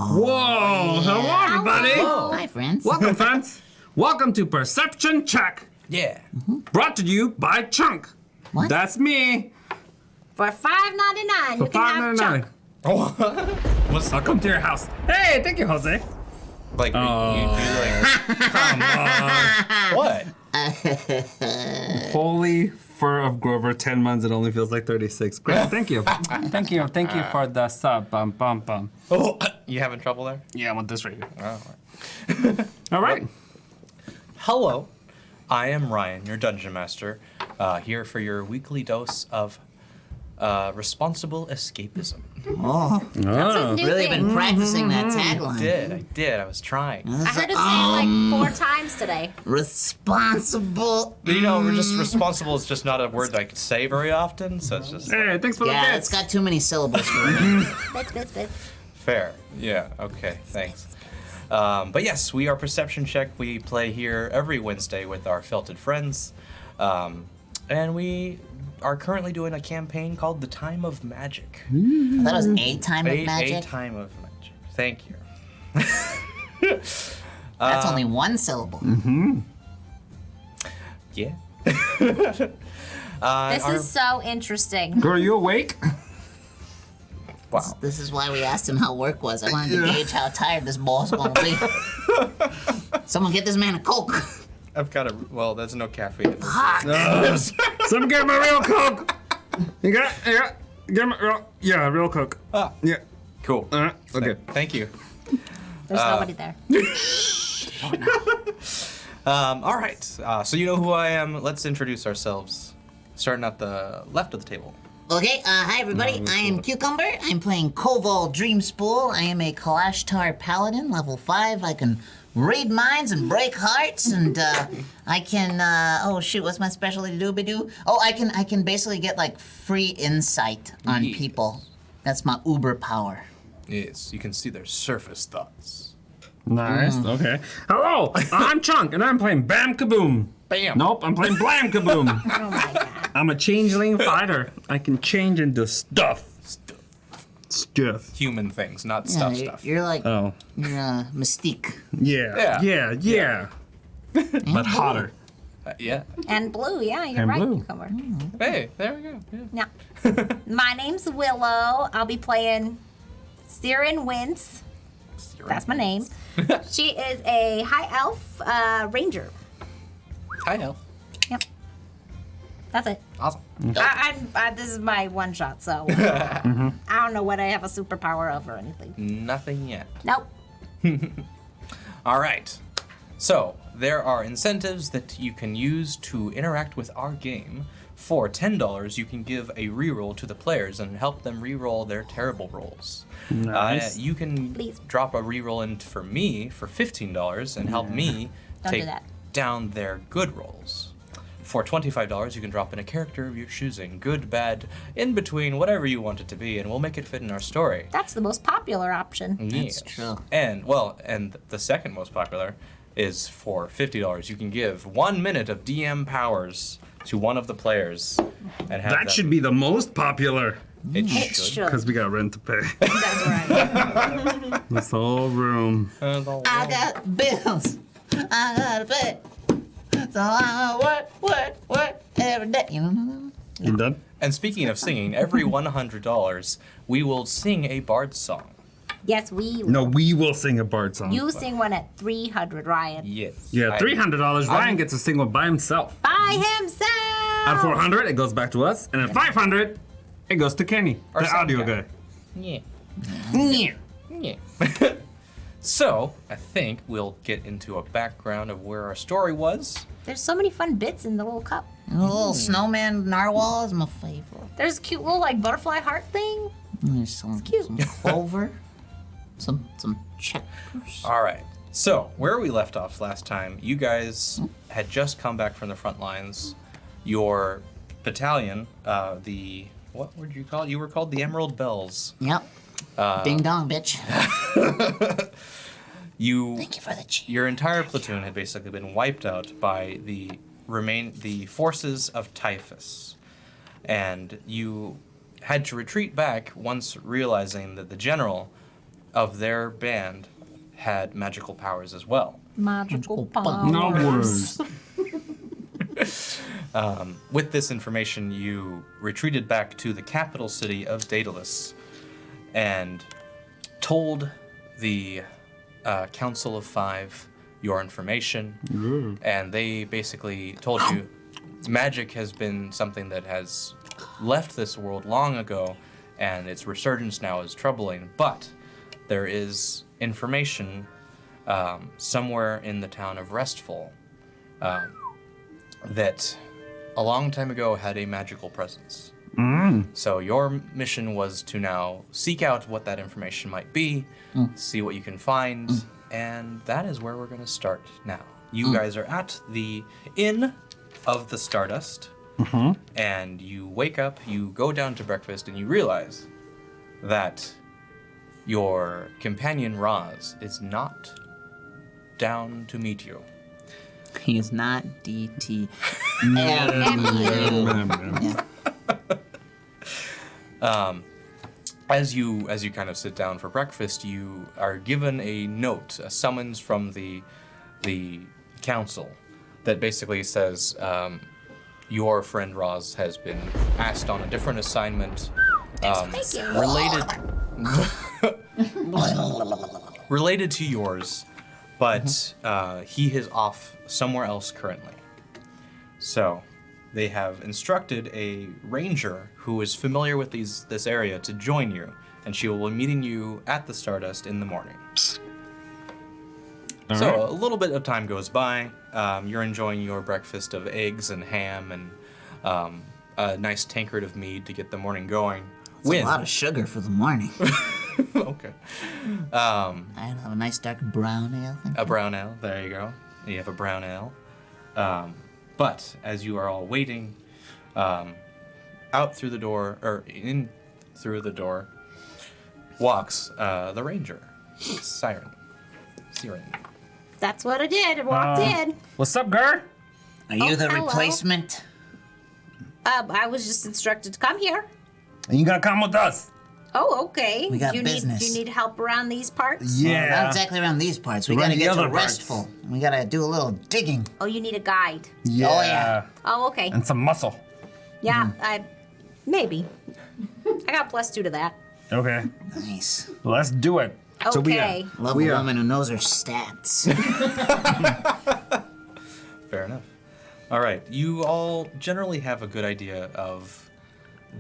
Whoa! Hello, everybody! Hello. Hi, friends. Welcome, friends. Welcome to Perception Check. Yeah. Brought to you by Chunk. What? That's me. For $5.99, For you can have Chunk. What's I'll come to your house. Hey, thank you, Jose. like you do Come on. like what? Holy fur of Grover, 10 months. It only feels like 36. Great, thank you. Thank you for the sub. Bum, bum, bum. Oh, you having trouble there? Yeah, I want this right here. Oh. All right. Hello, I am Ryan, your dungeon master, here for your weekly dose of responsible escapism. Oh, Oh. really been practicing that tagline. I did. I was trying. I heard it say like 4 times today. Responsible. But, you know, we're just responsible is just not a word that I could say very often, so it's just Hey, thanks for the Yeah, bits. it's got too many syllables for me. Bits. fair. Yeah. Okay. Thanks. But yes, we are Perception Check. We play here every Wednesday with our felted friends, and we are currently doing a campaign called The Time of Magic. I thought it was a time of A magic. Time of Magic. Thank you. That's only one syllable. Yeah. This is so interesting. Girl, you awake? Wow. This is why we asked him how work was. I wanted to gauge how tired this boss gonna be. Someone get this man a Coke. I've got a. Well, there's no caffeine. Someone get my real Coke. You got? Get my real, real Coke. Ah. Yeah. Cool. Okay. Thank you. There's nobody there. All right. So you know who I am. Let's introduce ourselves. Starting at the left of the table. Okay, hi everybody. I am Cucumber. I'm playing Koval Dreamspool. I am a Kalashtar Paladin, level 5. I can read minds and break hearts, and I can. Oh shoot, what's my specialty? Doobie-doo? Oh, I can basically get like free insight on Yeah. people. That's my uber power. Yes, you can see their surface thoughts. Nice. Okay. Hello, I'm Chunk, and I'm playing Bam Kaboom. Bam. Nope, I'm playing Blam Kaboom. Oh my god. I'm a changeling fighter. I can change into stuff. Stuff. Human things, not Yeah, stuff you're, stuff. you're like Oh. you're Mystique. Yeah. Yeah. Yeah. But hotter. Yeah. And blue, yeah, you're And right, blue. Cucumber. Hey, there we go. Yeah. Yeah. My name's Willow. I'll be playing Siren Wince. That's my name. She is a high elf ranger. Hi, Elf. Yep. That's it. Awesome. This is my one shot, so I don't know what I have a superpower of or anything. Nothing yet. Nope. All right. So, there are incentives that you can use to interact with our game. For $10, you can give a reroll to the players and help them reroll their terrible rolls. Nice. You can Please. drop a reroll in for me for $15 and help me Don't do take that. down their good rolls. For $25, you can drop in a character of your choosing, good, bad, in between, whatever you want it to be, and we'll make it fit in our story. That's the most popular option. Yes. true. And the second most popular is for $50. You can give 1 minute of DM powers to one of the players, and have That them- should be the most popular. It It should. should. Because we got rent to pay. That's right. This whole room. I got bills. I gotta pay. So I work every day. You don't know that one? You done? And speaking of singing, every $100 we will sing a bard song. Yes, we. No, we will sing a bard song. You sing one at 300, Ryan. Yes. Yeah, $300. Ryan gets to sing one by himself. By himself. At 400, it goes back to us, and at 500, it goes to Kenny, Our the sound audio guy. guy. Yeah. Yeah. Yeah. So, I think we'll get into a background of where our story was. There's so many fun bits in the little cup. The little snowman narwhal is my favorite. There's a cute little like butterfly heart thing. There's some clover, some checkers. All right. So, where we left off last time, you guys had just come back from the front lines. Your battalion, what would you call it? You were called the Emerald Bells. Yep. Ding dong, bitch. Thank you for the cheer. Your entire platoon had basically been wiped out by the forces of Typhus, and you had to retreat back once realizing that the general of their band had magical powers as well. Magical No powers. words. With this information, you retreated back to the capital city of Daedalus and told the Council of Five your information. And they basically told you magic has been something that has left this world long ago, and its resurgence now is troubling. But there is information somewhere in the town of Restful that a long time ago had a magical presence. So your mission was to now seek out what that information might be, see what you can find, and that is where we're going to start now. You guys are at the Inn of the Stardust, and you wake up, you go down to breakfast, and you realize that your companion Roz is not down to meet you. He's not DT. As you kind of sit down for breakfast, you are given a note, a summons from the council that basically says your friend Roz has been asked on a different assignment related to yours, but he is off somewhere else currently. So they have instructed a ranger who is familiar with this area to join you, and she will be meeting you at the Stardust in the morning. So a little bit of time goes by. You're enjoying your breakfast of eggs and ham and a nice tankard of mead to get the morning going. It's a lot of sugar for the morning. Okay. I have a nice dark brown ale. A brown ale. There you go. You have a brown ale. But as you are all waiting, out through the door, or in through the door, walks the ranger, Siren. That's what I did. I walked in. What's up, girl? Are you the hello. replacement? I was just instructed to come here. You gotta come with us. Oh, okay. We got do you business. do you need help around these parts? Yeah. Not exactly around these parts. We Around gotta the get to other parts. Restful. We gotta do a little digging. Oh, you need a guide. Yeah. Oh, yeah. Oh, okay. And some muscle. Yeah, maybe. I got +2 to that. Okay. Nice. Let's do it. So Okay. Love a woman who knows her stats. Fair enough. All right. You all generally have a good idea of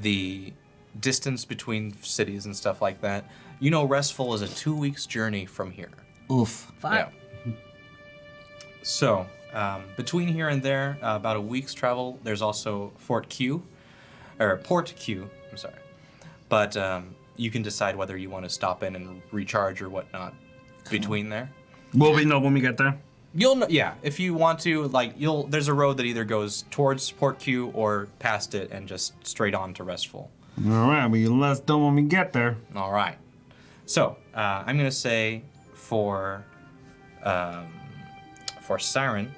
the distance between cities and stuff like that. You know, Restful is a 2 weeks journey from here. Oof. Fuck. Yeah. So, between here and there, about a week's travel, there's also Port Q. I'm sorry. But you can decide whether you want to stop in and recharge or whatnot between there. Will we know when we get there? You'll know, yeah. If you want to, there's a road that either goes towards Port Q or past it and just straight on to Restful. All right, well, you let us know when we get there. All right. So I'm gonna say for Siren,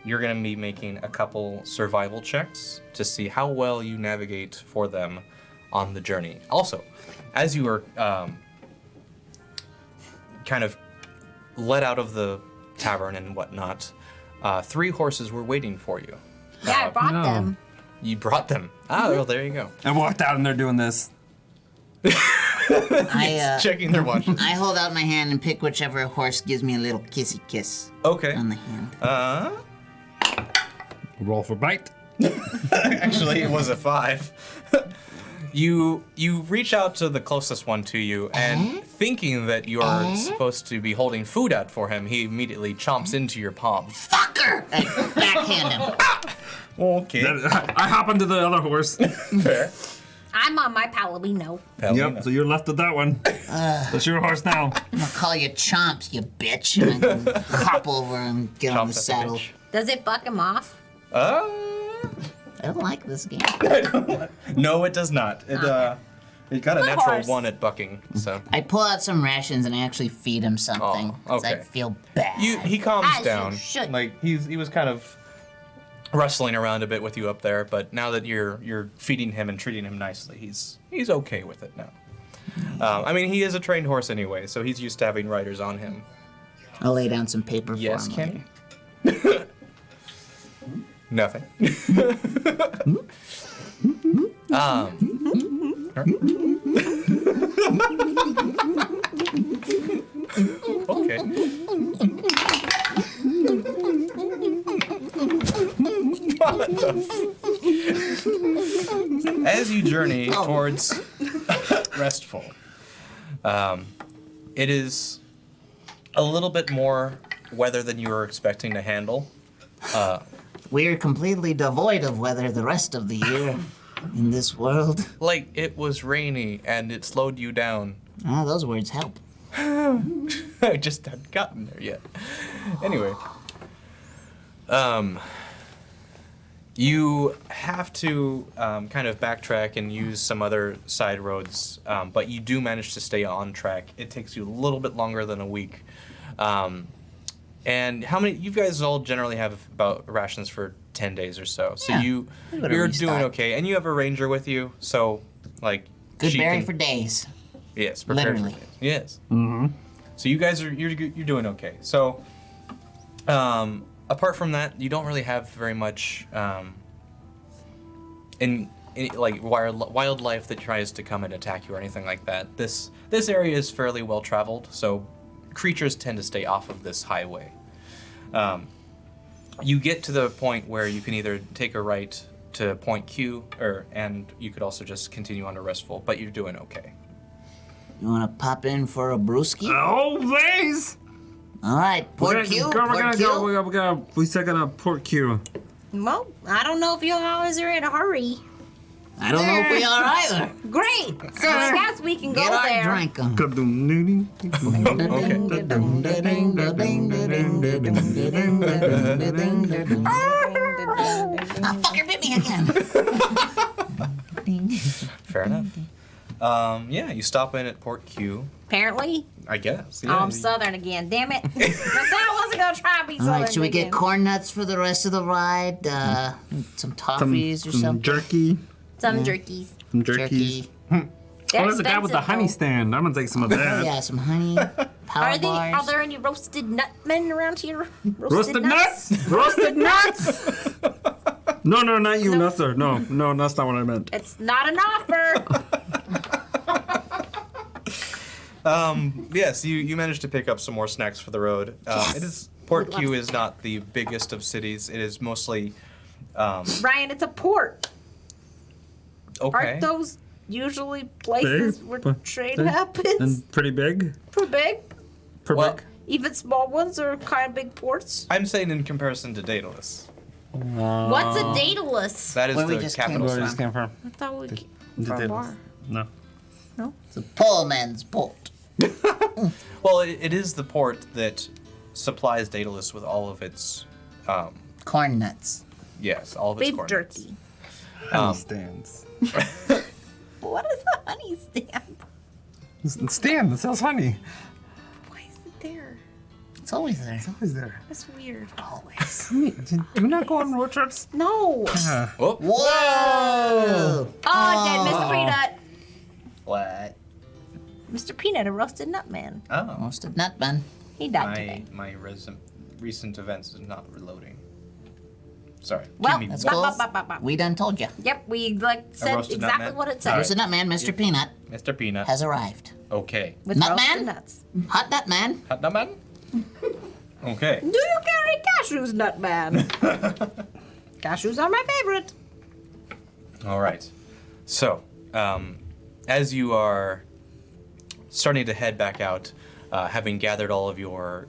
you're gonna be making a couple survival checks to see how well you navigate for them on the journey. Also, as you are kind of let out of the tavern and whatnot, 3 horses were waiting for you. Yeah, I brought no. them. You brought them. Ah, well, there you go. I walked out and they're doing this. I Checking their watches. I hold out my hand and pick whichever horse gives me a little kissy kiss Okay. on the hand. Roll for bite. Actually, it was a 5. You reach out to the closest one to you, and thinking that you're supposed to be holding food out for him, he immediately chomps into your palm. Fucker! I backhand him. Okay. I hop onto the other horse. Fair. I'm on my Palomino. Yep, so you're left with that one. That's your horse now. I'm gonna call you Chomps, you bitch. And I can hop over and get on the Chomps at saddle. bitch. Does it buck him off? I don't like this game. No, it does not. It got a Good natural horse. 1 at bucking, so. I pull out some rations and I actually feed him something. Oh, 'cause I okay. feel bad. He calms As you down. should. Like he was kind of wrestling around a bit with you up there, but now that you're feeding him and treating him nicely, he's okay with it now. I mean, he is a trained horse anyway, so he's used to having riders on him. I'll lay down some paper Yes, for him. Kenny? Nothing. Okay. As you journey towards Restful, it is a little bit more weather than you were expecting to handle. We're completely devoid of weather the rest of the year in this world. Like, it was rainy and it slowed you down. Ah, those words help. I just hadn't gotten there yet. Anyway. You have to kind of backtrack and use some other side roads, but you do manage to stay on track. It takes you a little bit longer than a week. And how many? You guys all generally have about rations for 10 days or so. So Yeah, you're restock. doing okay, and you have a ranger with you. So like Good she berry can- for days. Yes, prepared Literally. for it. Yes. Mm-hmm. So you guys you're doing okay. So, apart from that, you don't really have very much in like wildlife that tries to come and attack you or anything like that. This area is fairly well traveled, so creatures tend to stay off of this highway. You get to the point where you can either take a right to Point Q, and you could also just continue on to Restful, but you're doing okay. You want to pop in for a brewski? Oh, please! All right, Port Q. We still got a Port Q. Well, I don't know if you guys are in a hurry. I don't know if we are either. Great. So I guess we can go Get our there. drink on. Ah, fucker bit me again. Fair enough. Yeah, you stop in at Port Q, Apparently. I guess. Oh, I'm Southern again. Damn it. I said I wasn't going to try to be All Southern right, should we get again. corn nuts for the rest of the ride? Some toffees or Some something? jerky. Some jerkies. Some jerky. Jerky. They're Oh, there's a guy with the expensive, honey though. stand. I'm gonna take some of that. Yeah, some honey, power Are bars. there any roasted nutmen around here? Roasted nuts? Roasted nuts? No, not you, No. Nutzer. No, that's not what I meant. It's not an offer. Yes, you managed to pick up some more snacks for the road. It is Port Q is not the biggest of cities. It is mostly Ryan, it's a port. okay. Aren't those usually places Big, where but trade big, happens? And pretty big. Pretty big. Well, Big. Even small ones are kind of big ports. I'm saying in comparison to Daedalus. What's a Daedalus? That is Where we the just capital came Where city. this came from? I thought we came The from Daedalus. bar. No. It's a poor man's port. Well, it is the port that supplies Daedalus with all of its Corn nuts. yes, all of its Beef corn. jerky. Honey stands. What is a honey stand? Stand that sells honey. Why is it there? It's always there. Always there. That's weird. Always. Do we not go on road trips? No. Whoa. Whoa! Oh, dead Mr. Peanut. What? Mr. Peanut, a roasted nut man. Oh. Roasted nut bun. He died today. My recent events is not reloading. Sorry. Well, Keep me That's Bop, cool. bop, bop, bop, bop. We done told you. Yep, we said roasted nut exactly man? what it said. All right. Roasted nut man, Mr. Peanut, Mr. Peanut. has arrived. Okay. With Nut roasted man? nuts. Hot nut man. Hot nut man? Okay. Do you carry cashews, nut man? Cashews are my favorite. All right. So, as you are starting to head back out, having gathered all of your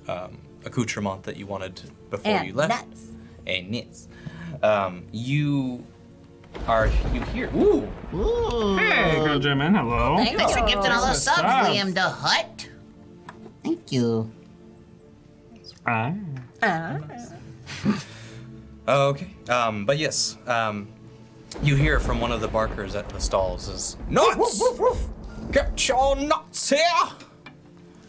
accoutrement that you wanted before And you left, nuts. and knits, you hear. Ooh. Ooh. Hey, good gentleman. Hello. Thanks for gifting all those subs, Subs. Liam the Hut. Thank you. Ah. Okay. But yes, you hear from one of the barkers at the stalls is nuts. Get your nuts here.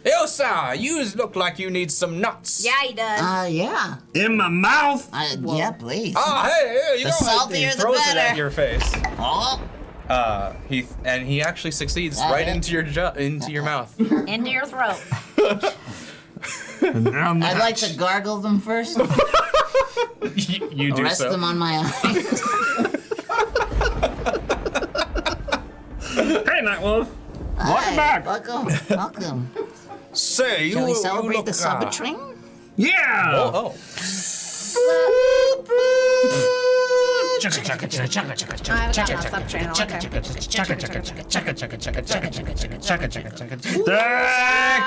Elsa, you look like you need some nuts. Yeah, he does. Yeah. In my mouth. Yeah, please. Ah, hey, you The know, saltier he the throws it better. at your face. Oh, he actually succeeds right into your mouth. Into your throat. I'd like to gargle them first. You do Rest so. them on my eyes. Hey, Nightwolf. Welcome back. Welcome. Say, Shall we celebrate the sub-train? Yeah. Oh. I haven't gotten a sub-train in a long time. Thank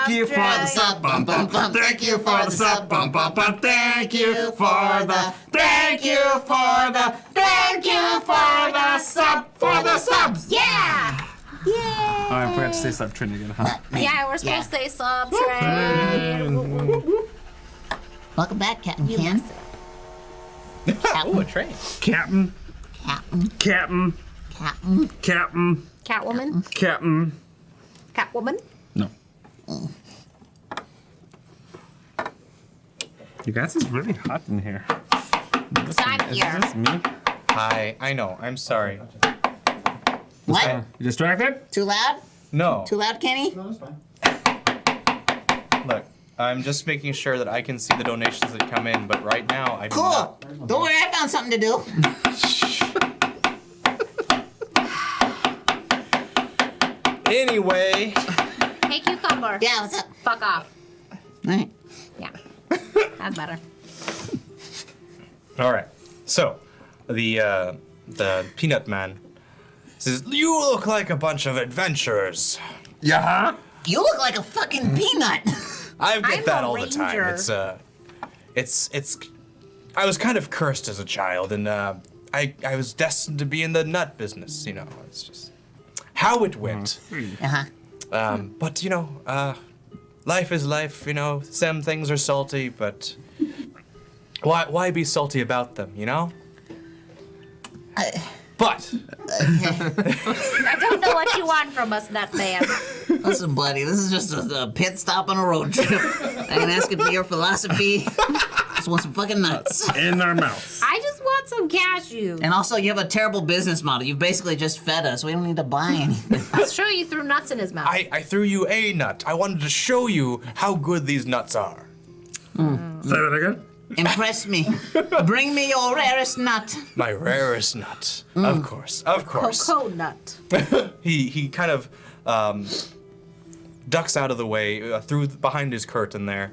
you for the sub. Bum, bum, bum. Thank you for the sub. Bum, bum, bum. Thank you for the. Thank you for the. Thank you for the sub. For the subs. Yeah! Yay! Oh, I forgot to say sub-train again, huh? Yeah, we're supposed to say sub-train. Welcome back, Captain Ken. Ooh, a train. Captain. Captain. Captain. Captain. Captain. Catwoman? Captain. Catwoman? No. You guys, it's really hot in here. Time Is here. this me? Hi, I know. I'm sorry. What? You distracted? Too loud? No. Too loud, Kenny? Look, I'm just making sure that I can see the donations that come in, but right now I do Cool. not. Don't worry, I found something to do. Anyway, Hey, Cucumber. Yeah, what's up? Fuck off. All right. Yeah. That's better. all right. So, the Peanut Man says, "You look like a bunch of adventurers." Yeah. You look like a fucking peanut. I get I'm that a all the time. ranger. It's. I was kind of cursed as a child, and I was destined to be in the nut business. You know, it's just how it went. Uh-huh. But you know, life is life. You know, some things are salty, but why be salty about them? You know. But I don't know what you want from us, Nutman. Listen, buddy, this is just a pit stop on a road trip. I ain't asking for your philosophy. Just want some fucking nuts. In our mouths. I just want some cashew. And also, you have a terrible business model. You've basically just fed us. We don't need to buy anything. I'll show you threw nuts in his mouth. I threw you a nut. I wanted to show you how good these nuts are. Say that again. Impress me. Bring me your rarest nut. My rarest nut. Of course. Of course. Cocoa nut. He kind of ducks out of the way through behind his curtain there.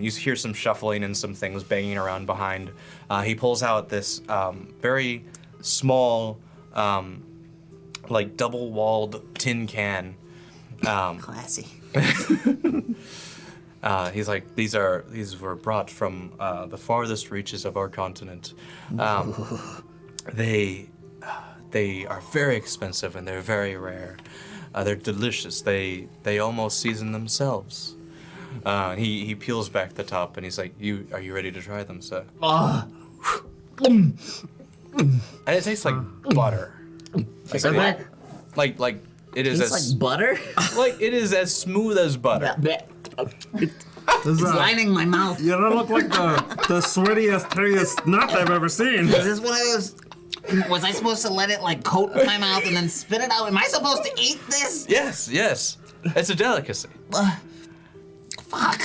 You hear some shuffling and some things banging around behind. He pulls out this very small, like double-walled tin can. Classy. He's like, these were brought from the farthest reaches of our continent. They are very expensive and they're very rare. They're delicious. They almost season themselves. He peels back the top and he's like, are you ready to try them, sir? And it tastes like butter. Like it is Tastes like butter. like it is as smooth as butter. It's lining my mouth. You don't look like the sweatiest, hairiest nut I've ever seen. Is this what I was I supposed to let it like coat my mouth and then spit it out? Am I supposed to eat this? Yes. It's a delicacy. Fuck.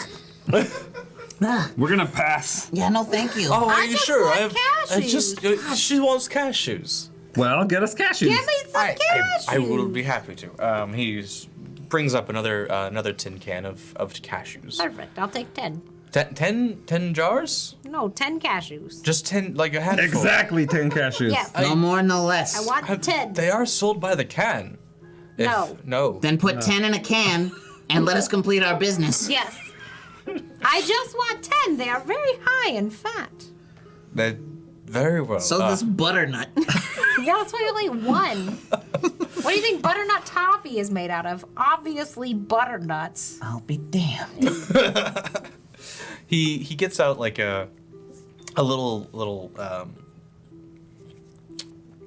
We're gonna pass. Yeah, no, thank you. Oh, are I you just sure? want She wants cashews. Well, get us cashews. Give me some cashew. I will be happy to. He brings up another tin can of cashews. Perfect. I'll take 10. 10 jars? No, 10 cashews. Just 10, like a handful. Exactly 10 cashews. Yes. No more, no less. I want 10. They are sold by the can. No. Then put 10 in a can and let us complete our business. Yes. I just want 10. They are very high in fat. They're very well. So this butternut. Yeah, that's why only one. What do you think butternut toffee is made out of? Obviously butternuts. I'll be damned. He gets out like a little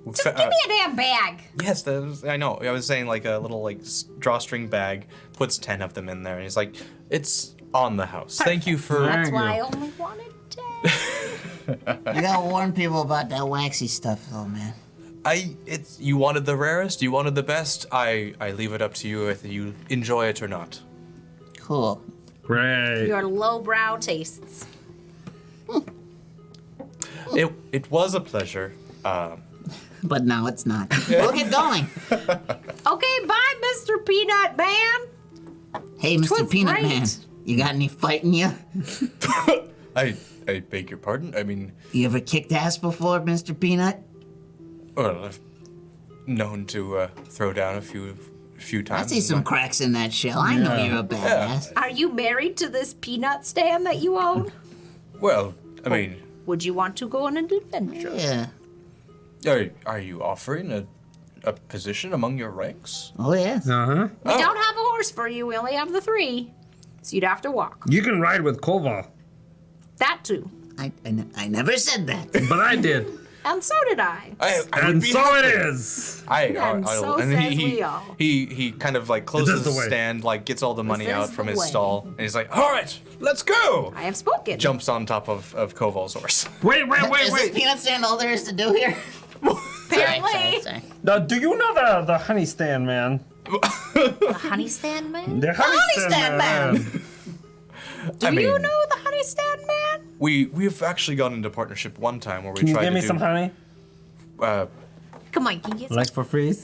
Just give me a damn bag. Yes, I know. I was saying like a little like drawstring bag, puts 10 of them in there, and he's like, "It's on the house. Thank you for." That's you why I go. only wanted 10. You gotta warn people about that waxy stuff, though, man. It's you wanted the rarest, you wanted the best. I leave it up to you if you enjoy it or not. Cool. Great. Your lowbrow tastes. It was a pleasure. But now it's not. We'll get going. Okay, bye, Mr. Peanut Man. Hey, Mr. Twas Peanut great. Man, you got any fight in you? I beg your pardon. I mean, You ever kicked ass before, Mr. Peanut? well, I've known to throw down a few I times. see some cracks in that shell. I know Yeah. you're a badass. Are you married to this peanut stand that you own? Well, I mean, Would you want to go on an adventure? Yeah. are you offering a position among your ranks? Oh, yes. Uh-huh. We don't have a horse for you. We only have the 3. So you'd have to walk. You can ride with Koval. That too. I never said that. But I did. And so did I. I would And be so happy. it is. And so says we all. He kind of like closes the the way. stand, like gets all the money is out from the his way. stall, and he's like, "All right, let's go!" I have spoken. Jumps on top of Koval's horse. Wait. Is this peanut stand all there is to do here? Apparently. Sorry. Now, do you know the honey stand, man? The honey stand man? The honey stand man. Do you know the honey stand man? We've actually gone into partnership one time where we Can you tried give to me do. some honey? Come on, can you get some? Like for free?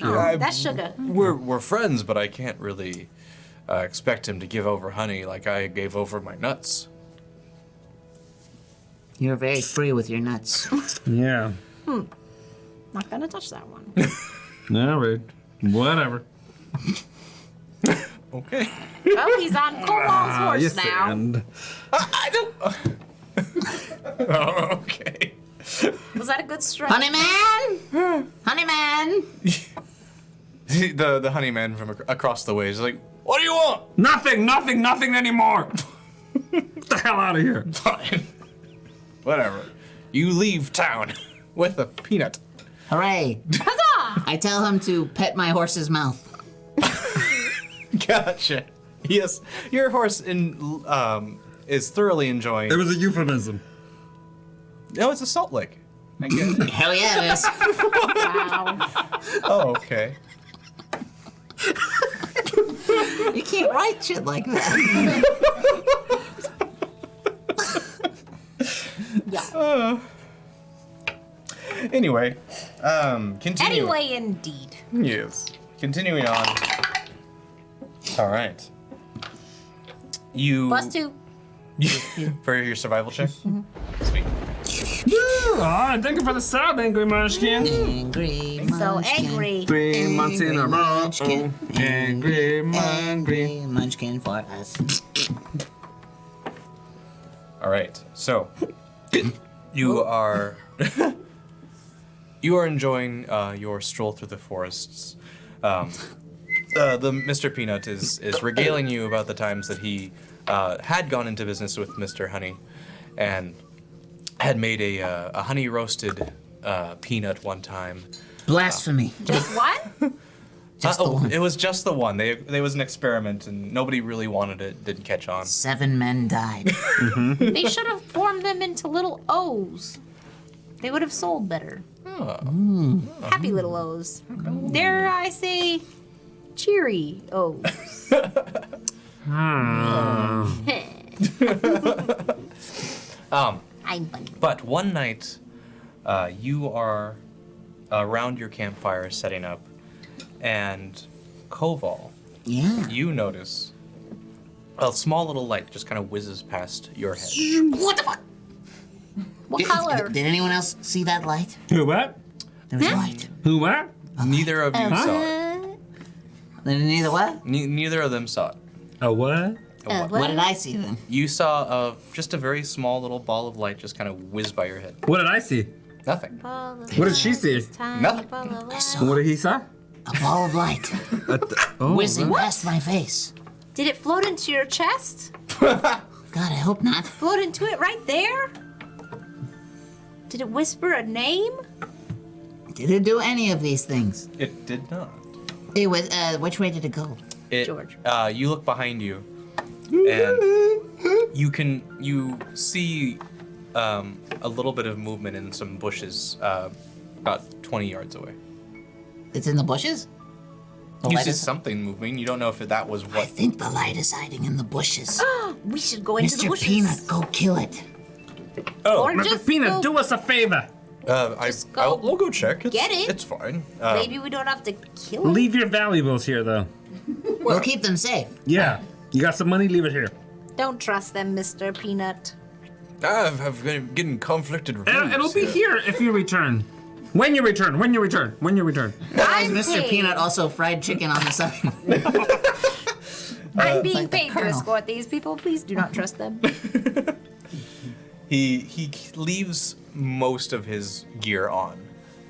Oh, that's sugar. We're friends, but I can't really expect him to give over honey like I gave over my nuts. You're very free with your nuts. Yeah. Not gonna touch that one. All right. Whatever. Okay. Well, he's on Koval's horse Yes, now. and I don't. Oh, okay. Was that a good strike? Honey man! Honey man! The honey man from across the way is like, "What do you want?" nothing anymore. Get the hell out of here. Fine. Whatever. You leave town with a peanut. Hooray. Huzzah! I tell him to pet my horse's mouth. Gotcha. Yes, your horse is thoroughly enjoying. It was a euphemism. No, it's a salt lick. I get it. Hell yeah, it is. Wow. Oh, okay. You can't write shit like that. Yeah. Anyway, continue. Anyway, indeed. Yes. Continuing on. All right. You +2. for your survival check. Sweet. Oh, thank you for the sub, Angry Munchkin. Angry So Munchkin. angry. 3 months in a row. Munchkin. Angry Angry Munchkin for us. All right. So you are enjoying your stroll through the forests. The Mr. Peanut is regaling you about the times that he had gone into business with Mr. Honey, and had made a honey roasted peanut one time. Blasphemy. Just what? Just the one. It was just the one. There was an experiment, and nobody really wanted it. Didn't catch on. 7 men died. They should have formed them into little O's. They would have sold better. Happy little O's. Dare I say, cheery O's. I'm funny. But one night, you are around your campfire setting up, and Koval, Yeah. you notice a small little light just kind of whizzes past your head. What the fuck? What color? Did anyone else see that light? Who what? There was light. Who what? Neither of you saw it. Neither what? Neither of them saw it. A what? What did I see then? You saw just a very small little ball of light just kind of whiz by your head. What did I see? Nothing. What did she see? Nothing. I saw What did he say? a ball of light Oh, whizzing past my face. Did it float into your chest? God, I hope not. Float into it right there? Did it whisper a name? Did it do any of these things? It did not. It was. Which way did it go? George. You look behind you, and you see a little bit of movement in some bushes, about 20 yards away. It's in the bushes? The You light see is- something moving. You don't know if that was I what. think the light is hiding in the bushes. We should go into the Mr. bushes. Peanut, go kill it. Oh, Or Mr. just Peanut, go- do us a favor. Just go We'll go check. get it. It's fine. Maybe we don't have to kill it. Leave your valuables here, though. We'll keep them safe. Yeah. You got some money? Leave it here. Don't trust them, Mr. Peanut. I've been getting conflicted reviews. It'll be here if you return. When you return. Guys, Mr. paid. Peanut also fried chicken on the side. I'm being like the paid to Colonel. escort these people. Please do not trust them. He leaves most of his gear on,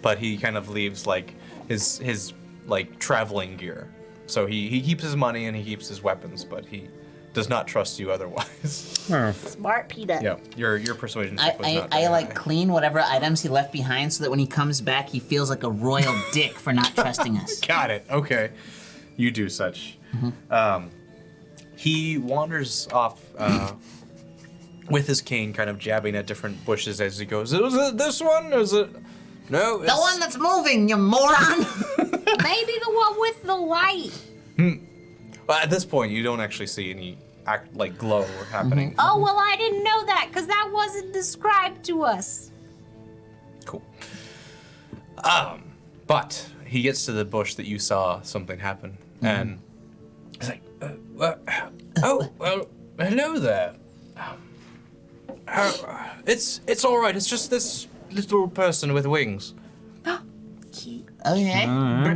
but he kind of leaves like his like traveling gear. So he keeps his money and he keeps his weapons, but he does not trust you otherwise. Oh. Smart Peanut. Yeah, your persuasion check was not I very like high. clean whatever items he left behind so that when he comes back, he feels like a royal dick for not trusting us. Got it. Okay, you do such. He wanders off with his cane, kind of jabbing at different bushes as he goes. Was it this one? Or is it? No. The one that's moving, you moron! Maybe the one with the light. Well, at this point, you don't actually see any glow happening. Oh, well, I didn't know that because that wasn't described to us. Cool. But he gets to the bush that you saw something happen, and he's like, "Oh, well, hello there. It's all right. It's just this little person with wings." Okay,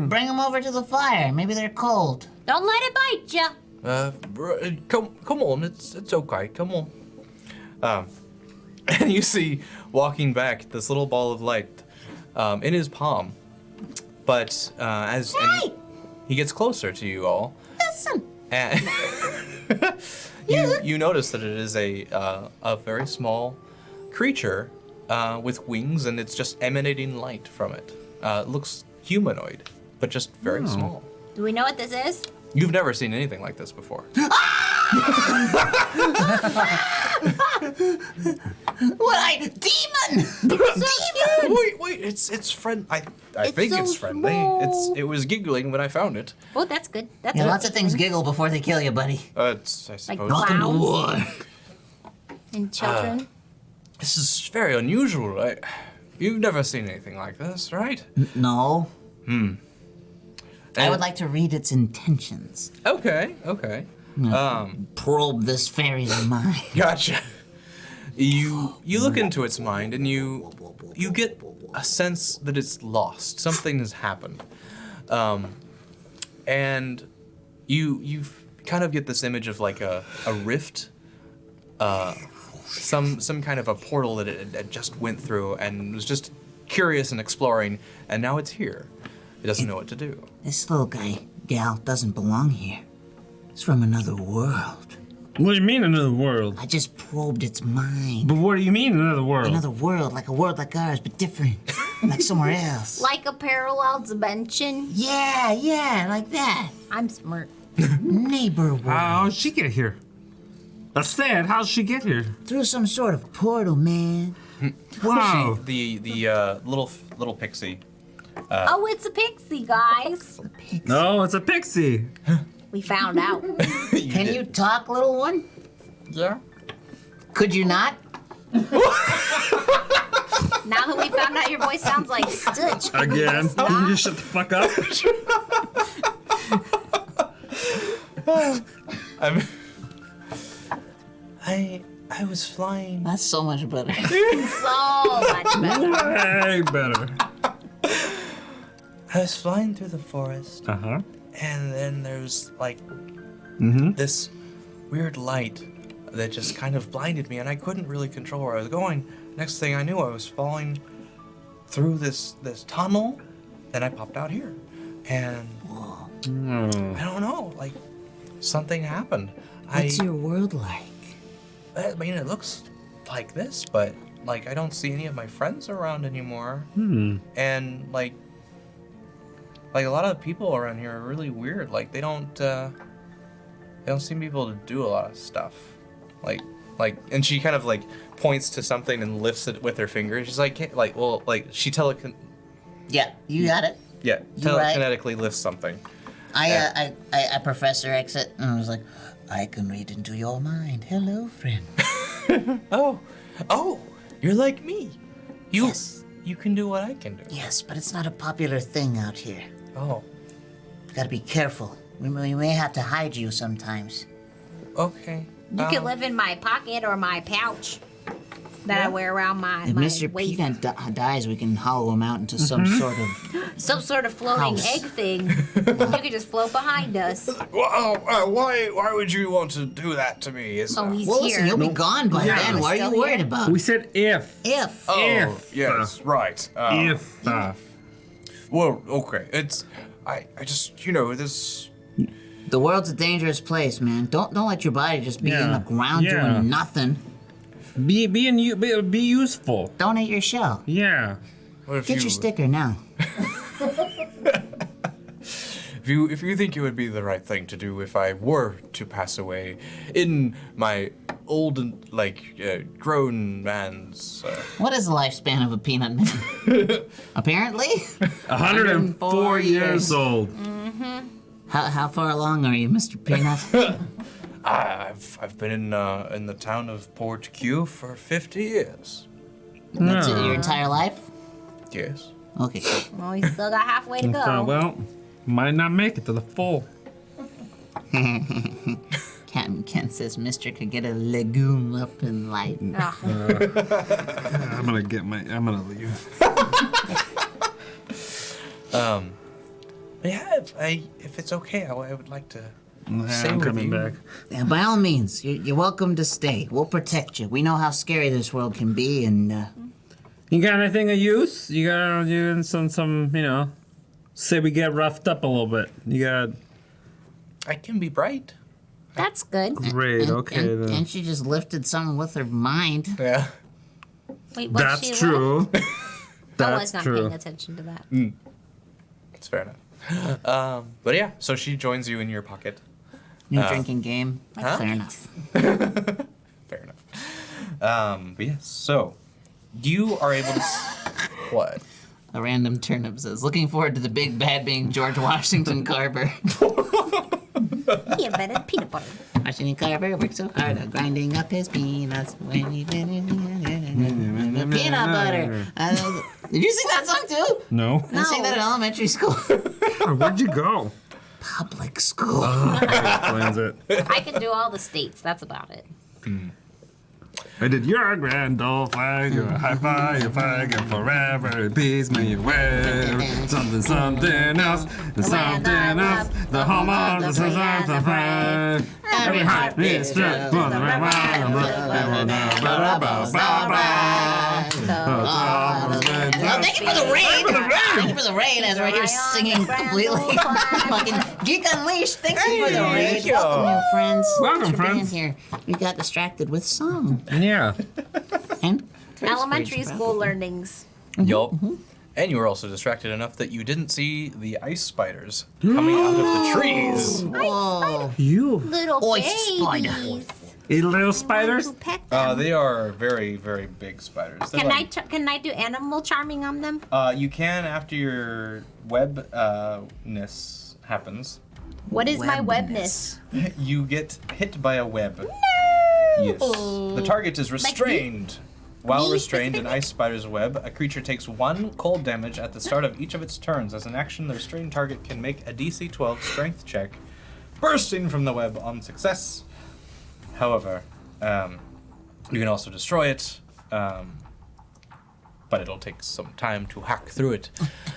bring them over to the fire. Maybe they're cold. Don't let it bite ya. Come on. It's okay. Come on. And you see walking back this little ball of light in his palm, but and he gets closer to you all. Listen. And you notice that it is a very small creature with wings, and it's just emanating light from it. It looks humanoid, but just very small. Do we know what this is? You've never seen anything like this before. Demon! Wait! It's friend. I think so it's friendly. small. It was giggling when I found it. Oh, that's good. That's Yeah, good. lots of things giggle before they kill you, buddy. It's I suppose. Welcome to Clowns. war. And children. This is very unusual. You've never seen anything like this, right? No. I And- would like to read its intentions. Okay. Probe this fairy's mind. Gotcha. You look into its mind and you get a sense that it's lost. Something has happened, and you kind of get this image of like a rift, some kind of a portal that it just went through and was just curious and exploring, and now it's here. It doesn't know what to do. This little gal doesn't belong here. It's from another world. What do you mean another world? I just probed its mind. But what do you mean another world? Another world, like a world like ours, but different. Like somewhere else. Like a parallel dimension. Yeah, like that. I'm smart. Neighbor world. How'd she get here? That's sad. How'd she get here? Through some sort of portal, man. Wow. The little pixie. Oh, it's a pixie, guys. No, it's a pixie. We found out. Can you talk, little one? Yeah. Could you not? Now that we found out your voice sounds like Stitch. Again. Can you just shut the fuck up? I was flying. That's so much better. So much better. Way better. I was flying through the forest, Uh-huh. and then there's like this weird light that just kind of blinded me, and I couldn't really control where I was going. Next thing I knew, I was falling through this tunnel, and I popped out here, and I don't know, like something happened. What's your world like? I mean, it looks like this, but like I don't see any of my friends around anymore, and like a lot of people around here are really weird. Like they don't seem to be able to do a lot of stuff. Like, and she kind of like points to something and lifts it with her finger. She's like, well, like she Yeah, you got it. Yeah, You right. telekinetically lift something. I Professor Exit, and I was like, I can read into your mind. Hello, friend. Oh, you're like me. Yes. You can do what I can do. Yes, but it's not a popular thing out here. Oh, Gotta be careful. We may have to hide you sometimes. okay. You can live in my pocket or my pouch that I wear around my, If my Mr. waist. Peanut dies, we can hollow him out into some sort of. Some sort of floating House. egg thing. You could just float behind us. Why would you want to do that to me? Oh, he's Well, here. listen, you'll be gone by Yeah. then. What are Still you worried here? about? We said if. If. If. yes, right. If. Well, okay. I just, this. The world's a dangerous place, man. Don't let your body just be in Yeah. the ground Yeah. doing nothing. Be useful. Donate your shell. Yeah. What if Get your sticker now. If you think it would be the right thing to do if I were to pass away in my old and grown man's. What is the lifespan of a peanut man? Apparently. 104 years old. How far along are you, Mr. Peanut? I've been in the town of Port Q for 50 years. That's it, your entire life? Yes. Okay, cool. Well, we still got halfway to go. Well, might not make it to the full. Captain Kent says Mister could get a legume up in light. Ugh. I'm gonna leave. Yeah, if it's okay, I would like to stay I'm with coming you. back. Yeah, by all means, you're welcome to stay. We'll protect you. We know how scary this world can be, and You got anything of use? You got some, say we get roughed up a little bit. You got I can be bright. That's good. great. and, Okay and, then. and she just lifted something with her mind. Yeah. Wait, what's That's she true. I was That's not true. paying attention to that. It's fair enough. But yeah, so she joins you in your pocket. New drinking game. Huh? Fair enough. Fair enough. But yes, so you are able to. What? A random turnip says, looking forward to the big bad being George Washington Carver. Yeah, better peanut butter. Washington Carver worked so hard at grinding up his peanuts when he peanut butter. Did you sing that song too? No. I sang that in elementary school. Where'd you go? Public school. Explains it. I can do all the states. That's about it. I did your grand old flag, your high five, your flag, and forever in peace may you wear something else, and something else. The home of the sons of the flag. Every heart beats true for the red wine. Thank you for the rain. Thank you for the rain as we're here singing completely. Fucking Geek Unleashed. Thank you for the rain. Thank you. Welcome, new friends. Welcome, Thanks for being friends. here. We got distracted with song Yeah. and Elementary school learnings. Yup. And you were also distracted enough that you didn't see the ice spiders coming out of the trees. Whoa. You. Little Oi, babies. spider. Little spiders? To pet them. They are very, very big spiders. They're Can I do animal charming on them? You can after your webness happens. What is my Webness. webness? You get hit by a web. Yes. The target is restrained. While Me restrained in specific? ice spider's web, a creature takes 1 cold damage at the start of each of its turns. As an action, the restrained target can make a DC 12 strength check, bursting from the web on success. However, you can also destroy it, but it'll take some time to hack through it.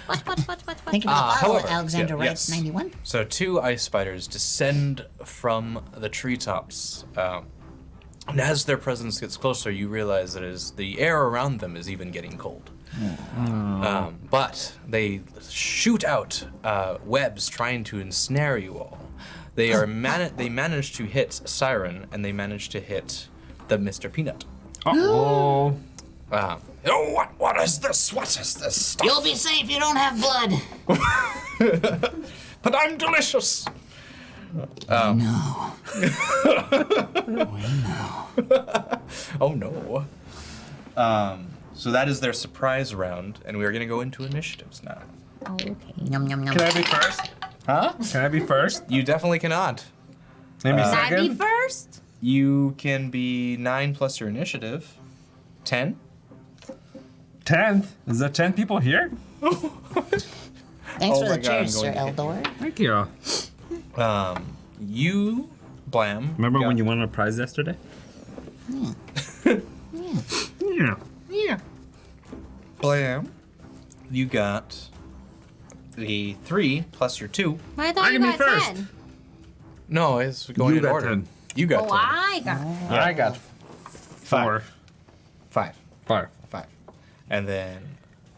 What? Thank you for the follow, however, Alexander yeah, Wrights yes. 91. So 2 ice spiders descend from the treetops. And as their presence gets closer, you realize that the air around them is even getting cold. But they shoot out webs trying to ensnare you all. They are they manage to hit Siren, and they manage to hit the Mr. Peanut. Uh-oh. Oh, what is this? What is this stuff? You'll be safe. You don't have blood. But I'm delicious. No. Oh no. So that is their surprise round, and we are going to go into initiatives now. Oh, okay. Yum, yum, yum. Can I be first? Huh? Can I be first? You definitely cannot. Maybe Can I be second? first? You can be 9 plus your initiative. 10. 10th? Is there 10 people here? Thanks Oh for my the God, I'm cheers, Sir going to Eldor. Thank you. You, Blam. Remember got- when you won a prize yesterday? Yeah. Yeah. Blam. You got the 3 plus your 2. I thought I you can be got first. 10. No, it's going You in got order. 10. You got Oh, 10. I got I got 4. 5. 5. 5. And then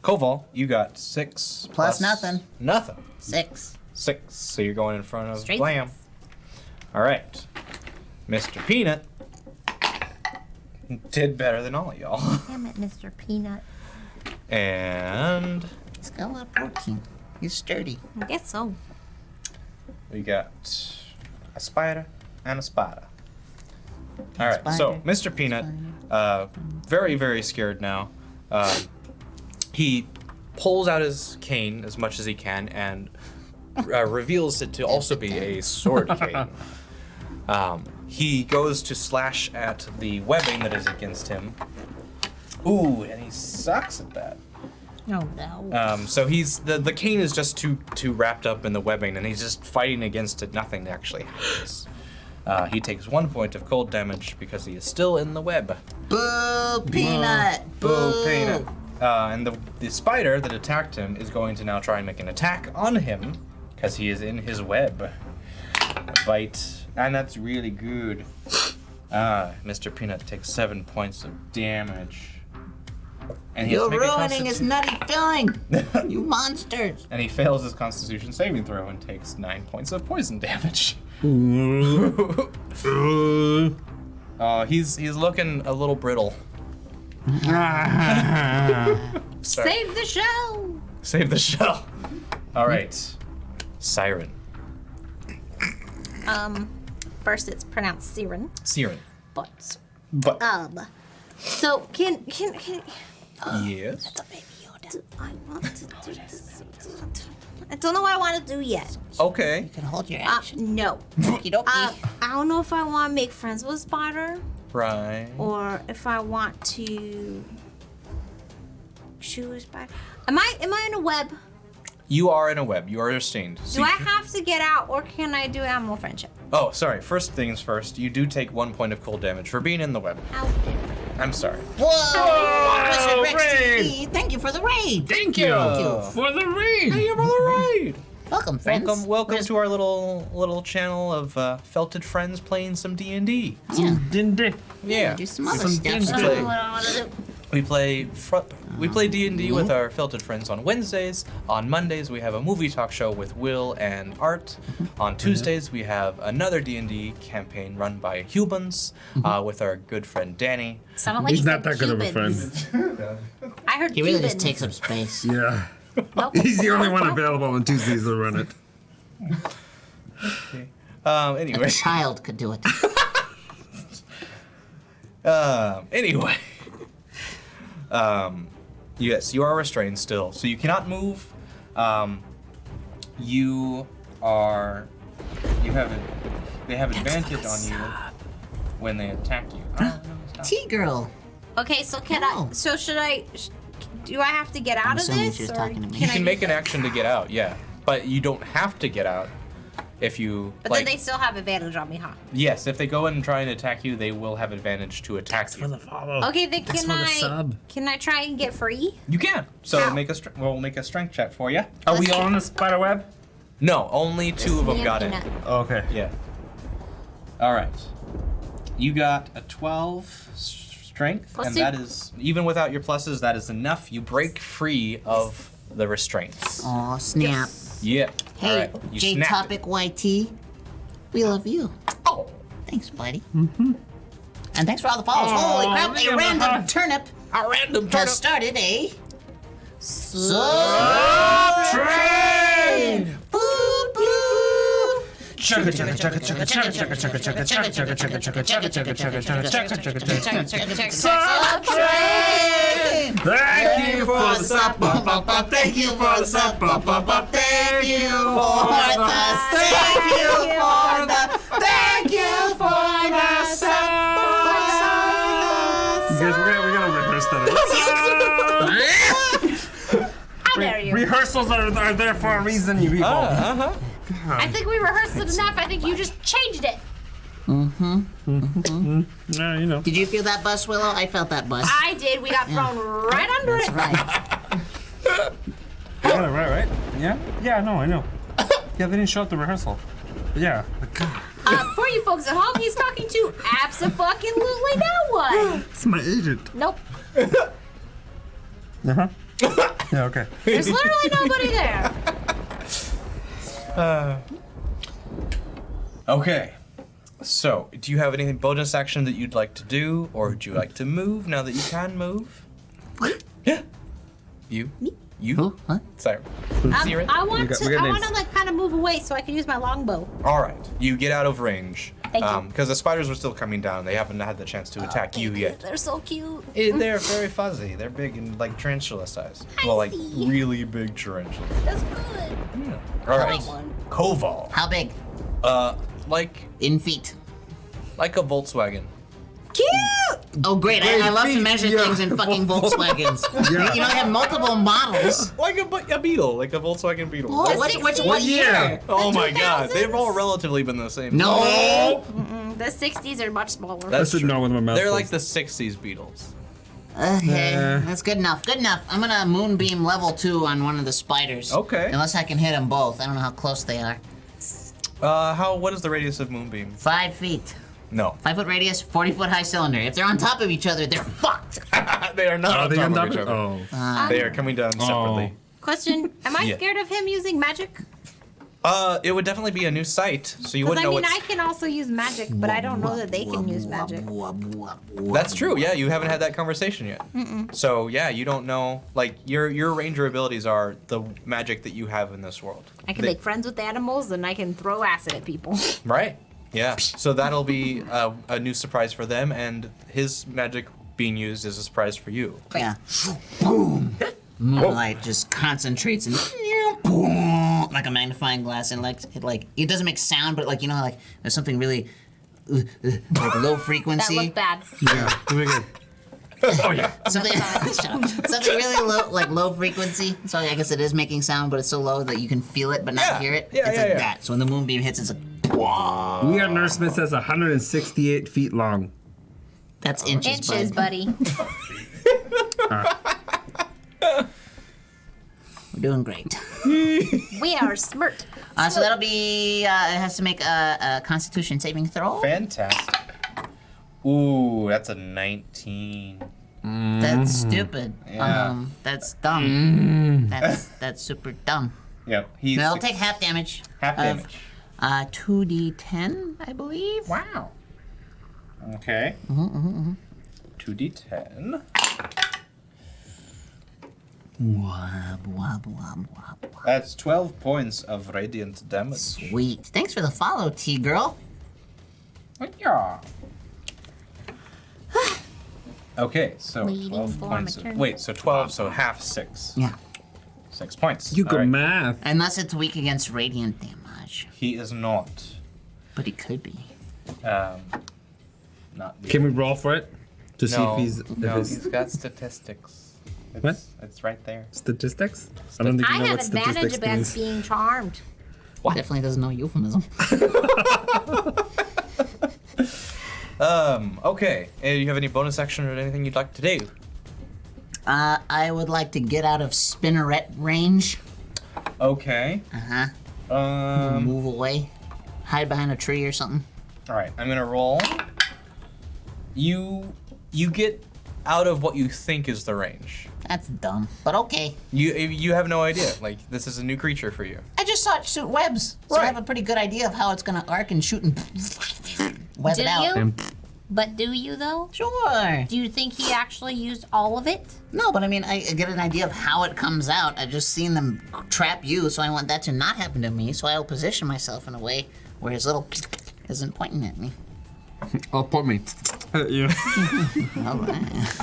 Koval, you got 6 Plus nothing. Nothing. 6. 6. So you're going in front of Straight Blam. six. All right. Mr. Peanut did better than all y'all. Damn it, Mr. Peanut. And He's got a lot of protein. He's sturdy. I guess so. we got a spider and a spider. All right, so Spider, Mr. Peanut, very, very scared now. He pulls out his cane as much as he can and reveals it to also be a sword cane. He goes to slash at the webbing that is against him. Ooh, and he sucks at that. Oh, no. So he's the cane is just too wrapped up in the webbing, and he's just fighting against it. Nothing actually happens. He takes 1 point of cold damage because he is still in the web. Boo, Peanut. Boo, Peanut. And the spider that attacked him is going to now try and make an attack on him because he is in his web. Bite, and that's really good. Mr. Peanut takes 7 points of damage. And he has You're to make a ruining his nutty filling. You monsters. And he fails his Constitution saving throw and takes 9 points of poison damage. He's looking a little brittle. Sorry. Save the show! Save the shell. All right, Siren. First it's pronounced Siren, Siren. but But so can yes. I want to do this. I don't know what I want to do yet. Okay. You can hold your action. No. Okie dokie. I don't know if I want to make friends with Spider Right. or if I want to choose Spider. Am I in a web? You are in a web. You are restrained. So Do I you- have to get out or can I do animal friendship? Oh, sorry. First things first. You do take 1 point of cold damage for being in the web. How I'm sorry. Whoa! Wizard Rex raid! TV, thank you for the raid. Thank you for the raid. Hey, you're all right. Welcome, friends. Welcome Where's- to our little channel of felted friends playing some D&D. Yeah, Dindy. Yeah. do some other Some stuff. games. I don't know what I want to do. We play D&D with our felted friends on Wednesdays. On Mondays we have a movie talk show with Will and Art. On Tuesdays we have another D&D campaign run by Hubans with our good friend Danny. Sounded like He's you not said that good of a Cubans. friend. I heard He really Cubans. just takes up space. Yeah. Nope. He's the only one available on Tuesdays to run it. Anyway. A child could do it. Anyway. Yes, you are restrained still, so you cannot move. They have advantage on you when they attack you. T-girl. Okay, so can No. I? So should I? Do I have to get out I'm of assuming this? she was or talking to me. You I can do make an this? action to get out, yeah, but you don't have to get out if you But like. then they still have advantage on me, huh? Yes, if they go in and try and attack you, they will have advantage to attack you. follow. Okay, then Thanks can for the I? sub. Can I try and get free? You can. So How? we'll make a strength check for you. Are we all on the spider web? No, only 2 of them Me got and in. Peanut. Okay. Yeah. All right. You got a 12 strength, Plus and two. that is even without your pluses. That is enough. You break free of the restraints. Aw, snap. Yeah. All Hey, right. You J snapped Topic YT. We love you. it. Oh. Thanks, buddy. Mm-hmm. And thanks for all the follows. Oh, Holy crap, yeah, a random uh-huh. turnip A random has started a sub train. Boo, boo. Chugga chugga chugga chugga chugga chugga chugga chugga chugga chugga chugga chugga chugga chugga chugga chugga chugga chugga chugga chugga. Sub train. game. Thank you for the sub. Thank you for the sub. Thank you For the Thank you for the. Thank you for the sub. You guys, we're gonna rehearse that. How dare you? Rehearsals are there for a reason, you people. I think we rehearsed it enough. I think you just changed it. Yeah, you know. Did you feel that bus, Willow? I felt that bus. I did. We got thrown right under That's it. right. I got it right? Yeah? Yeah, no, I know. Yeah, they didn't show up the rehearsal. But yeah. For you folks at home, he's talking to abso-fucking-lutely no one. It's my agent. Nope. Uh-huh. Yeah, okay. There's literally nobody there. Okay. So, do you have any bonus action that you'd like to do, or would you like to move now that you can move? What? Yeah. You? You? Who? What? Sorry. Siren? I want we to got names. like kind of move away so I can use my longbow. All right. You get out of range. Thank you. Because the spiders were still coming down. They haven't had the chance to attack you yet. They're so cute. They're very fuzzy. They're big and like tarantula size. Well, like see. really big tarantulas. That's good. All right. big? Koval. How big? Like In feet. a Volkswagen. Cute! Oh, great. I love to feet, measure yeah. things in fucking Volkswagens. Yeah. You know, they have multiple models. Like a beetle, like a Volkswagen Beetle. Oh, what year? Oh my God, 2000s? they've all relatively been the same. No. The 60s are much smaller. I That's should true. know with my mouth They're like closed. the 60s Beetles. Okay, that's good enough. Good enough. I'm gonna moonbeam level 2 on one of the spiders. Okay. Unless I can hit them both. I don't know how close they are. What is the radius of Moonbeam? 5 feet. No. 5 foot radius, 40-foot high cylinder. If they're on top of each other, they're fucked. They are not Are on they top on of top each of other. Oh. They are coming down separately. Question: am I Yeah. scared of him using magic? It would definitely be a new site, so you Because wouldn't I know mean, what's... I can also use magic, but I don't know that they can use magic. That's true. Yeah, you haven't had that conversation yet. So yeah, you don't know. Like your ranger abilities are the magic that you have in this world. I can They- make friends with animals and I can throw acid at people. Right. Yeah. So that'll be a new surprise for them, and his magic being used is a surprise for you. Yeah. Boom. Moonlight just concentrates and boom, like a magnifying glass, and like it doesn't make sound, but like you know how like there's something really like low That frequency. looked bad. Yeah. Very good. Oh yeah. Something, shut up. Something really low, like low frequency. So I guess it is making sound, but it's so low that you can feel it but not Yeah. hear it. Yeah, It's yeah, like yeah. that. So when the moonbeam hits, it's like We got Nurse Smith says 168 feet long. that's inches, Inches, bud. buddy. We're doing great. We are smart. So that'll be. It has to make a Constitution saving throw. Fantastic. Ooh, that's a 19. That's stupid. Yeah. That's dumb. That's super dumb. Yep. He's No, I'll take half damage. half of, damage. 2d10, I believe. Wow. Okay. 2d10. Wub, wub, wub, wub, wub. That's 12 points of radiant damage. Sweet. Thanks for the follow, T-girl. Yeah. Okay, so Waiting 12 for points. my turn. Wait, so 12, so half 6. Yeah. 6 points. You All got right. math. Unless it's weak against radiant damage. He is not. But it could be. Not. Can we roll for it? To see No, if he's. no, if he's he's got statistics. It's, What? It's right there. statistics? I don't think you I know have what advantage statistics against means. being charmed. Definitely doesn't know euphemism. Okay. Do you have any bonus action or anything you'd like to do? I would like to get out of spinneret range. Okay. Uh-huh. Move away. Hide behind a tree or something. All right. I'm gonna roll. You get out of what you think is the range. That's dumb. But okay. You have no idea. Like this is a new creature for you. I just saw it shoot webs. So I Right. have a pretty good idea of how it's gonna arc and shoot and web Do it out. you? But do you though? Sure. Do you think he actually used all of it? No, but I mean, I get an idea of how it comes out. I just seen them trap you, so I want that to not happen to me. So I'll position myself in a way where his little isn't pointing at me. Oh, point me. Yeah. All right.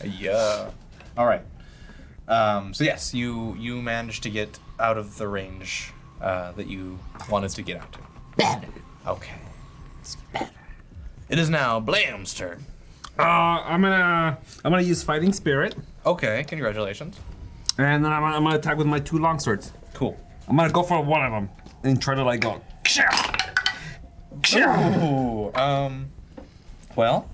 Yeah. All right. So yes, you managed to get out of the range that you wanted to get out to. Better. Okay. It's better. It is now Blam's turn. I'm gonna use Fighting Spirit, Okay, congratulations. and then I'm gonna attack with my 2 longswords. Cool. I'm gonna go for one of them and try to like go. Ooh, well,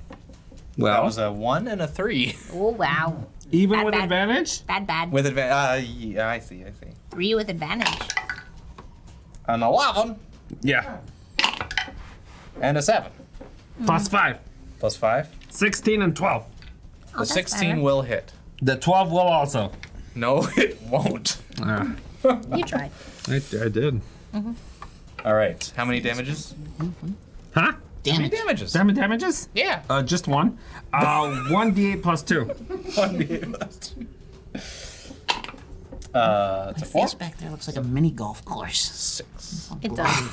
Well, that was a 1 and a 3. Oh, wow. even Bad, with bad. advantage. Bad. With advantage. Yeah, I see. 3 with advantage. An 11 Yeah. and a 7. Plus 5. Plus 5. 16 and 12. The that's 16 better. will hit. The 12 will also. No, it won't. You tried. I did. All right. How many damages? Huh? How many Damage. damages? Damages? Yeah. Just 1. 1d8 plus 2. 1d8 plus 2. It's a 4. Face back there looks like a mini golf course. 6. It does.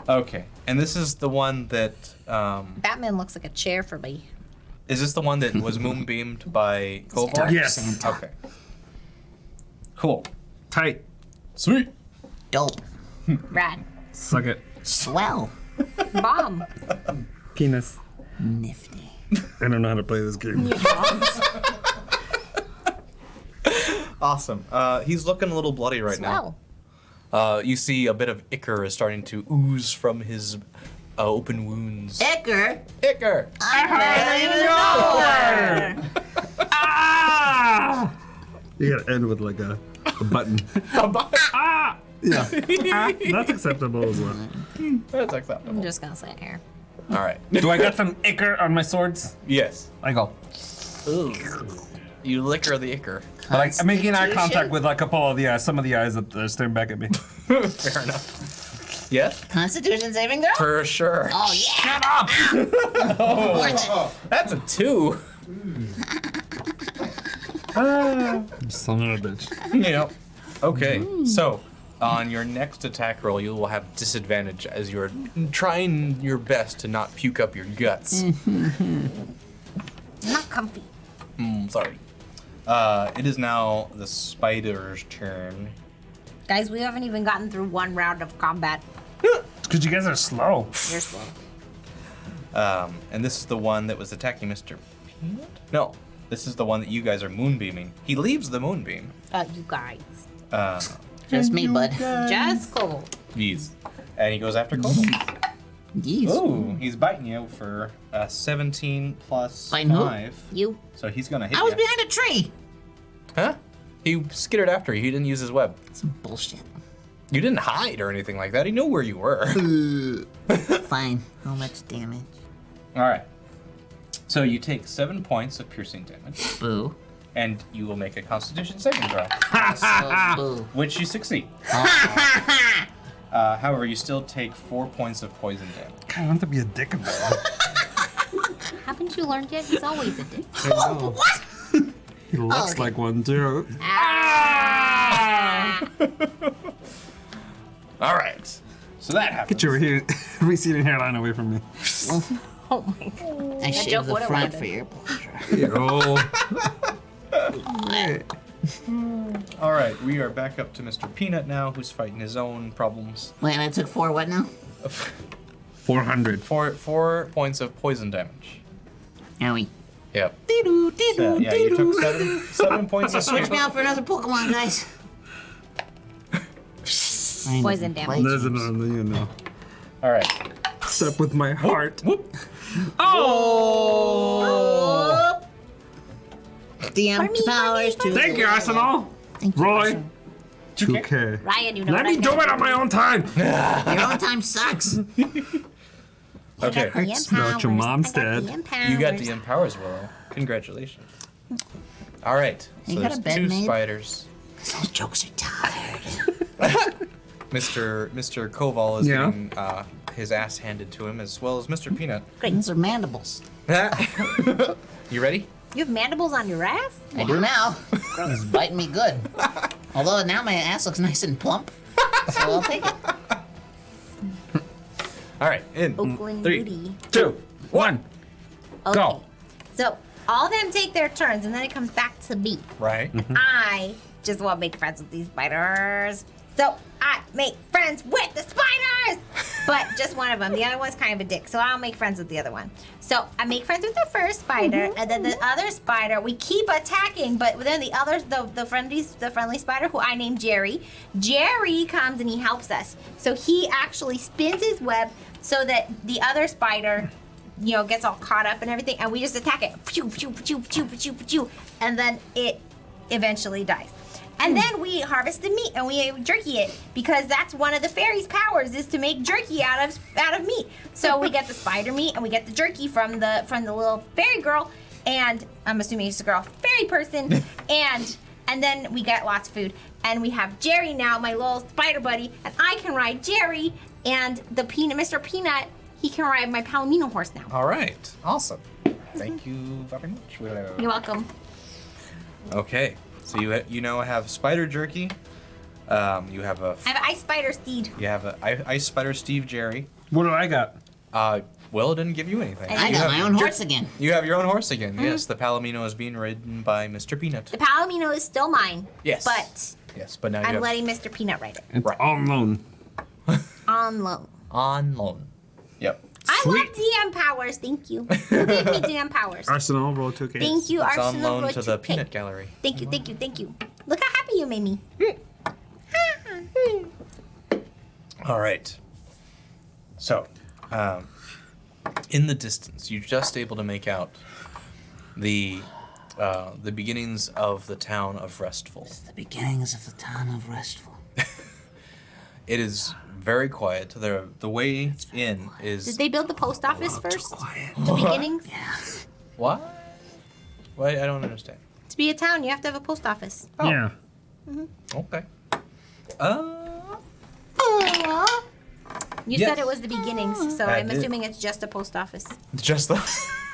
Okay. And this is the one that. Batman looks like a chair for me. Is this the one that was moonbeamed by Koval? Dark Yes. Santa. Okay. Cool. Tight. Sweet. Dope. Rad. Suck it. Swell. Bomb. Penis. Nifty. I don't know how to play this game. Awesome. He's looking a little bloody right Swell. now. You see a bit of ichor is starting to ooze from his open wounds. Icker. Ichor! Ah! You gotta end with like a button. Ah! Yeah. That's acceptable as well. That's I'm acceptable. just gonna sit here. All right. Do I got some ichor on my swords? Yes. I go. You liquor the ichor. But like, I'm making eye contact Constitution? with like a couple of the eyes, some of the eyes that are staring back at me. Fair enough. Yes? Constitution saving throw? For sure. Oh, yeah. Shut up! Worth it. That's a 2. Son of a bitch. Yep. Okay. So, on your next attack roll, you will have disadvantage as you're trying your best to not puke up your guts. Not comfy. Sorry. It is now the spider's turn. Guys, we haven't even gotten through 1 round of combat. Because you guys are slow. You're slow. And this is the one that was attacking Mr. Peanut? No. This is the one that you guys are moonbeaming. He leaves the moonbeam. You guys. Just me, bud. Just cool. Yes. And he goes after Kobo. Jeez. Ooh, he's biting you for 17 plus Biting who? 5. You. So he's gonna hit I was you. behind a tree. Huh? He skittered after you. He didn't use his web. Some bullshit. You didn't hide or anything like that. He knew where you were. Fine. How much damage? All right. So you take 7 points of piercing damage, Boo. and you will make a Constitution saving throw, So boo. which you succeed. However, you still take 4 points of poison damage. I want to be a dick about it. Haven't you learned yet? He's always a dick. I know. He looks okay. like one too. All right. So that happens. Get your receding hairline away from me. Oh my god. I shaved joke the would've front landed. for your pleasure. All right. We are back up to Mr. Peanut now, who's fighting his own problems. Wait, and I took 4 what now? 400. 4 points of poison damage. Owie. Yep. Dee-doo, Yeah, dee-doo, yeah, you took dee-doo. 7 points of Switch me out for another Pokemon, guys. I ain't Poison even damage. played There's games. another, you know. All right. Step with my heart. Whoop. Oh! DM powers to Thank you, Arsenal. Thank you, Roy. Arsenal. 2K. Ryan, you know Let what me do it on my own time. Your own time sucks. Okay. Hurts not your mom's dead. You got the empowers, Willow. Congratulations. All right. So You got there's a bed 2 made? spiders. Those jokes are tired. Mr. Koval is Yeah. getting his ass handed to him, as well as Mr. Peanut. Those are mandibles. You ready? You have mandibles on your ass? I do now. It's biting me good. Although now my ass looks nice and plump. So I'll take it. All right. In Oakland 3, Beauty. 2, 1. Okay. Go. So, all of them take their turns, and then it comes back to me. Right. I just want to make friends with these spiders. So I make friends with the spiders! But just one of them. The other one's kind of a dick, so I'll make friends with the other one. So I make friends with the first spider, and then the other spider, we keep attacking, but then the other, the friendly spider, who I named Jerry, Jerry comes and he helps us. So he actually spins his web so that the other spider, you know, gets all caught up and everything, and we just attack it. And then it eventually dies. And then we harvest the meat and we jerky it, because that's one of the fairy's powers, is to make jerky out of meat. So we get the spider meat and we get the jerky from the little fairy girl, and I'm assuming it's a girl, fairy person, and then we get lots of food. And we have Jerry now, my little spider buddy, and I can ride Jerry, and the Mr. Peanut, he can ride my Palomino horse now. All right. Awesome. Thank you very much. You're welcome. Okay. So you now have spider jerky. You have a I have Ice Spider Steed. you have a ice spider Steve Jerry. What do I got? Will didn't give you anything. I You got have my own horse again. You have your own horse again. Yes, the Palomino is being ridden by Mr. Peanut. The Palomino is still mine. Yes. But Yes, but now you I'm have letting Mr. Peanut ride it. It's Right. on loan. On loan. on loan. Yep. I Sweet. want DM powers, thank you. Who gave me DM powers? Arsenal roll 2K. Thank you, It's on Arsenal loan Road to the 2K. Peanut Gallery. Thank you, thank you, thank you. Look how happy you made me. All right. So, in the distance, you're just able to make out the beginnings of the town of Restful. The beginnings of the town of Restful. It is very quiet. The way in is Did they build the post office first? The beginnings? what? Why? I don't understand. To be a town, you have to have a post office. Yeah. Okay. You Yes. said it was the beginnings, so I I'm did. assuming it's just a post office. Just the.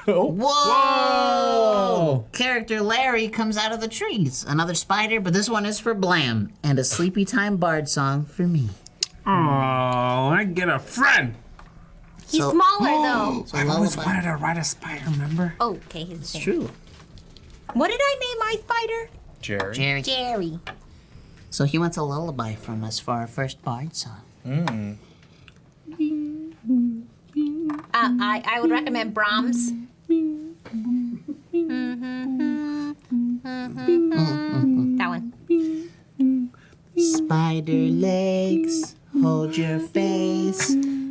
Oh. Whoa! Character Larry comes out of the trees. Another spider, but this one is for Blam. And a sleepy time bard song for me. Oh, I get a friend. He's So- smaller though. So I've always lullaby. wanted to ride a spider, remember? Oh, okay, he's the It's same. true. What did I name my spider? Jerry. Jerry. Jerry. So he wants a lullaby from us for our first bard song. I would recommend Brahms. That one. Spider legs, hold your face,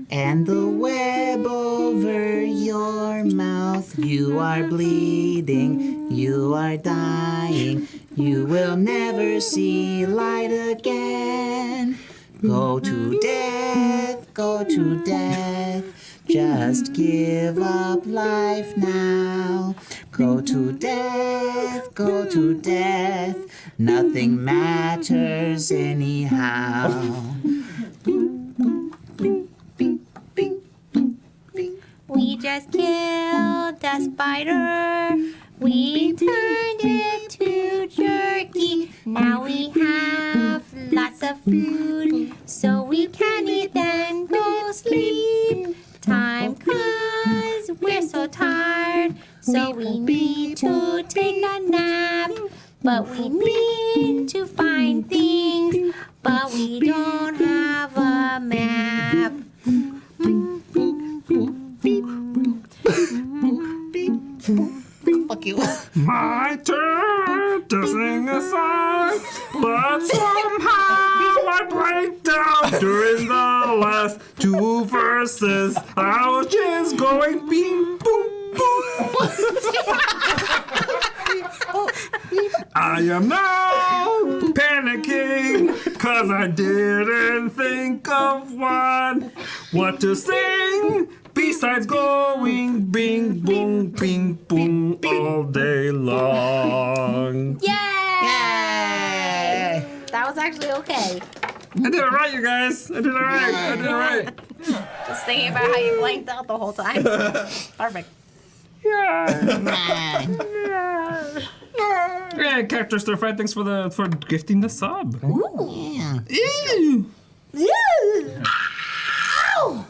and the web over your mouth. You are bleeding, you are dying, you will never see light again. Go to death, go to death. Just give up life now. Go to death, go to death. Nothing matters anyhow. We just killed a spider. We turned it to jerky. Now we have lots of food, so we can eat and go sleep. Time comes, we're so tired, so we need to take a nap. But we need to find things, but we don't have a map. Fuck you. My turn to sing a song, but somehow I break down during the last two verses. I was just going beep boop boop. I am now panicking, cause I didn't think of what to sing. Besides going bing boom bing boom all day long. Yay! Yay! That was actually okay. I did it right, you guys. I did it right. I did it right. Just thinking about how you blanked out the whole time. Perfect. Yeah. Man. Yeah, Character Stir Fry, thanks for gifting the sub. Yeah. Ew. Ow!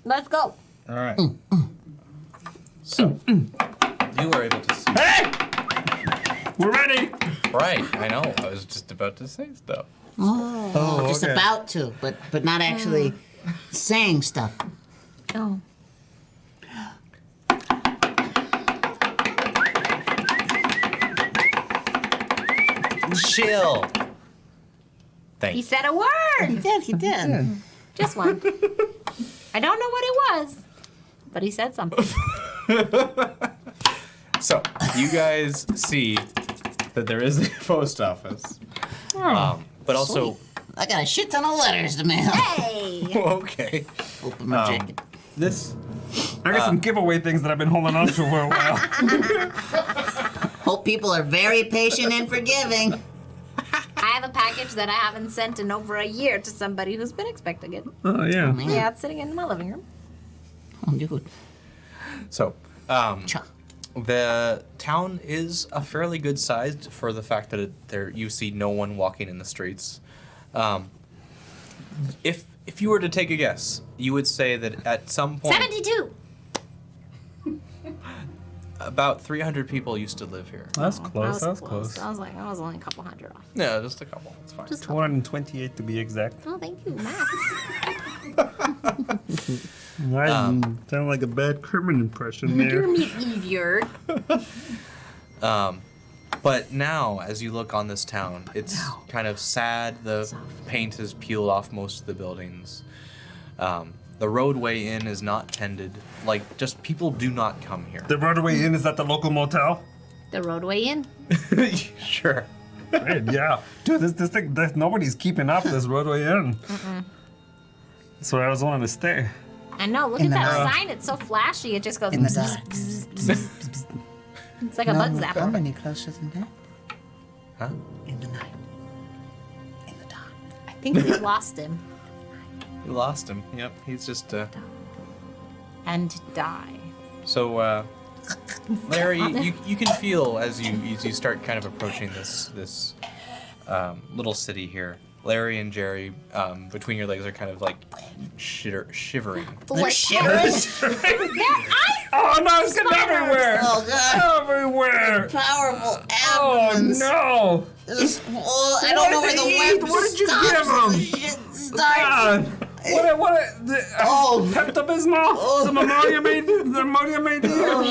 Let's go. All right. already. Right, I know. I was just about to say stuff. Oh, just okay. about to, but not actually saying stuff. Oh. Chill. Thank He you. said a He word. did. He did. Just one. I don't know what it was, but he said something. So, you guys see that there is a post office. But also, I got a shit ton of letters to mail. Hey! okay. Open my jacket. This, I got some giveaway things that I've been holding on to for a while. Hope people are very patient and forgiving. I have a package that I haven't sent in over a year to somebody who's been expecting it. Oh yeah. Yeah, it's sitting in my living room. Oh, dude. so, Cha. the town is a fairly good size for the fact that you see no one walking in the streets. If you were to take a guess, you would say that at some point 72! about 300 people used to live here. That's I close. was That's close. close. I was like, I was only a couple hundred off. Yeah, just a couple. It's fine. Just 228 to be exact. oh, thank you, Max. I sound like a bad Kermit impression You're there. me idiot. But now, as you look on this town, it's kind of sad. The paint has peeled off most of the buildings. The roadway in is not tended. Like, just people do not come here. The roadway in is at the local motel. The roadway in. Sure. Right, yeah. Dude, this thing, nobody's keeping up this roadway in. That's where I was wanting to stay. I know. Look In at the that dark. sign. It's so flashy. It just goes. In the dark. It's like a bug Come zapper. any closer than that. Huh? In the night. In the dark. I think we lost him. You lost him. Yep, he's just. And die. So, Larry, you can feel as you start kind of approaching this little city here. Larry and Jerry, between your legs, are kind of like shivering. They're shivers. Oh no, it's getting everywhere! Oh, God. Everywhere! Powerful Oh abdomens. no! Well, I don't know where the What web what did you stops. give him? The shit starts. God! Oh. Pepto-Bismol? Some ammonia made here?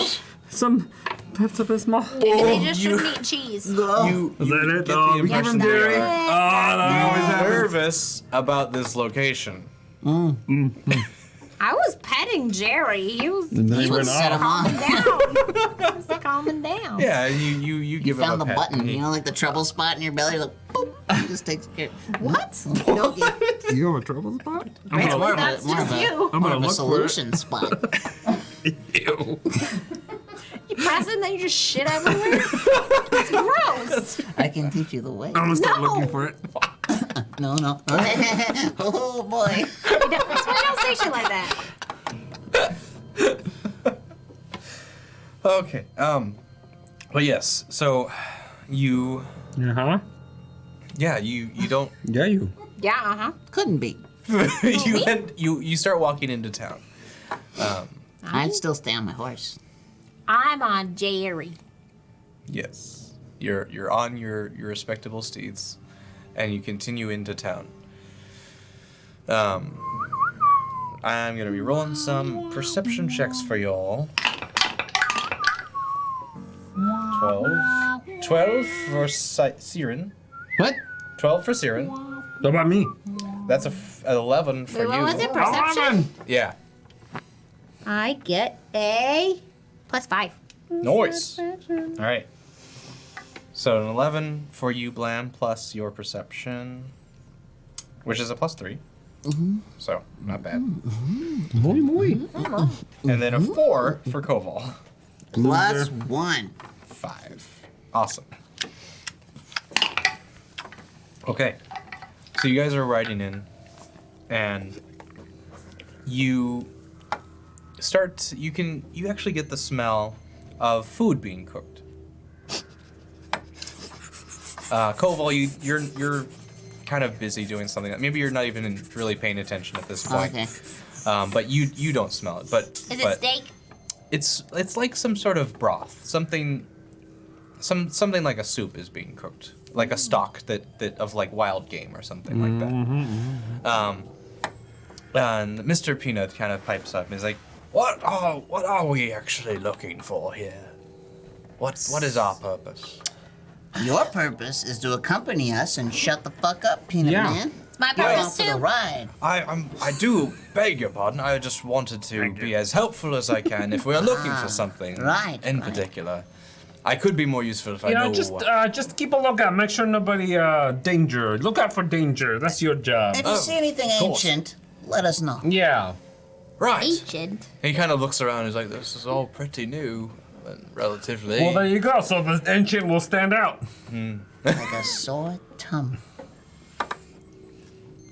Some Pepto-Bismol? Maybe they just shouldn't eat cheese. You Is that it? get Oh, the we give impression him that dairy? you're Oh, that always happens. nervous about this location. I was petting Jerry. He was He went set him calming off. down. He was calming down. Yeah, you You give him found a the pet. button, He- you know, like the trouble spot in your belly, like boop, it just takes care. What? Okay. You have a trouble spot? It's more of That's a, more just of a, you. I'm more gonna of a look for it. solution spot. Ew. You press it and then you just shit everywhere. It's gross. I can teach you the way. I'm gonna start No. looking for it. No, no. Oh boy. That's why I don't say shit like that. Okay. But yes. So, you. Uh-huh. Yeah. You don't. Yeah, you. Yeah, uh-huh. Couldn't be. you start walking into town. I'd still stay on my horse. I'm on Jerry. Yes. You're on your respectable steeds, and you continue into town. I'm gonna be rolling some perception checks for y'all. 12 for Siren. What? 12 for Siren. What about me? That's an 11 for Wait, what you. was it? Perception? 11. Yeah. I get a +5. Noise. All right. So an 11 for you, Blam, plus your perception, which is a +3. So not bad. Muy, muy. And then a 4 for Koval. Plus one. 5. Awesome. Okay. So you guys are riding in, and you actually get the smell of food being cooked. Koval, you're kind of busy doing something. Maybe you're not even really paying attention at this point. Okay. But you don't smell it. But Is it steak? It's like some sort of broth, something something like a soup is being cooked, like a stock that of like wild game or something like that. And Mr. Peanut kind of pipes up and is like, what are we actually looking for here? What is our purpose? Your purpose is to accompany us and shut the fuck up, Peanut Yeah. Man. My You're purpose off for the too. ride. I do beg your pardon. I just wanted to be as helpful as I can if we are looking for something right, in right. particular. I could be more useful if I know. Just keep a lookout. Make sure nobody danger. Look out for danger. That's your job. If you see anything course. ancient, let us know. Yeah. Right. Ancient. He kind of looks around and is like, this is all pretty new and relatively. Well, there you go. So the ancient will stand out. Like a sore tum.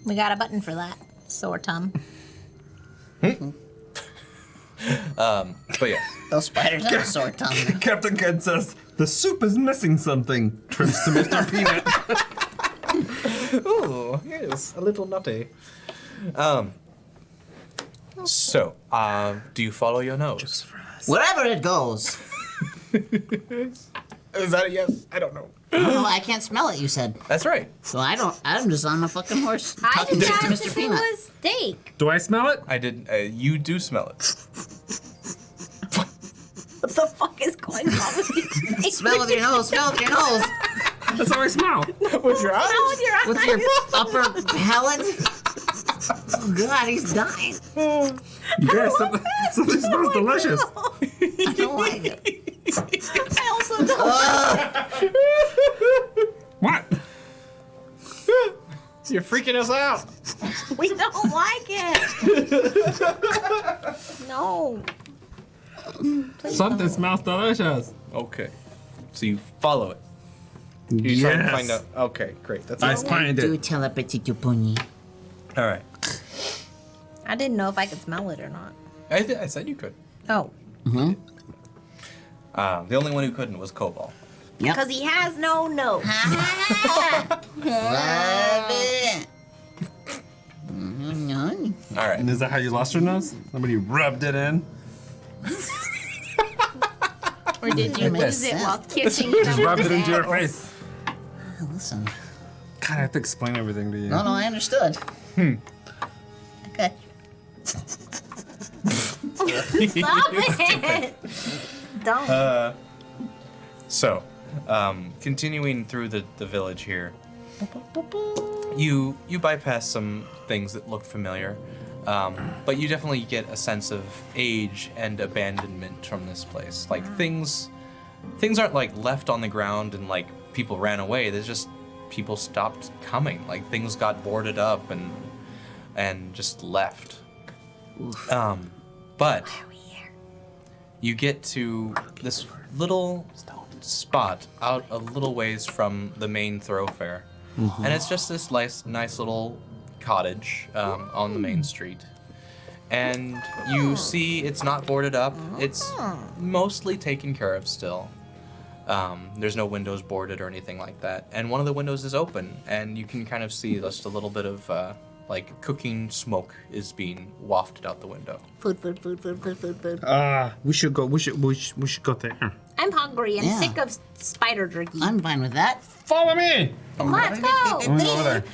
We got a button for that. Sore tum. But yeah. Those spiders have a sore tum. Captain Ken says, the soup is missing something. Turns to Mr. Peanut. Ooh, yes, a little nutty. So, do you follow your nose? Wherever it goes. Is that a yes? I don't know. Oh, I can't smell it, you said. That's right. So I'm just on a fucking horse I talking to decided Mr. it Peanut. was steak. Do I smell it? I did. You do smell it. What the fuck is going on with you? Smell with your nose, smell with your nose. That's how I smell. With your eyes? Smell with your eyes. With your upper palate. Oh god, he's dying. Yes, something smells delicious. I don't like it. I also don't. What? You're freaking us out. We don't like it. No. Please Something don't. smells delicious. Okay. So you follow it. You're trying to find Yes. out. Okay, great. That's I all. find Do it. telepathy to pony. All right. I didn't know if I could smell it or not. I said you could. Oh. The only one who couldn't was Cobalt. Yep. Because he has no nose. Love it. All right. And is that how you lost your nose? Somebody rubbed it in? Or did you Makes lose it sense. while kissing Just someone's rubbed it into your ass? face. Listen. God, I have to explain everything to you. No, I understood. Okay. Stop it! Don't. So, continuing through the village here, you bypass some things that look familiar, but you definitely get a sense of age and abandonment from this place. Like things aren't like left on the ground and like people ran away. There's just people stopped coming. Like things got boarded up and just left. But you get to this little spot out a little ways from the main thoroughfare, and it's just this nice little cottage on the main street. And you see it's not boarded up. It's mostly taken care of still. There's no windows boarded or anything like that. And one of the windows is open, and you can kind of see just a little bit of like cooking smoke is being wafted out the window. Food. We should go. We should go there. I'm hungry. I'm Yeah. sick of spider jerky. I'm fine with that. Follow me. Let's go. I'm gonna go over there.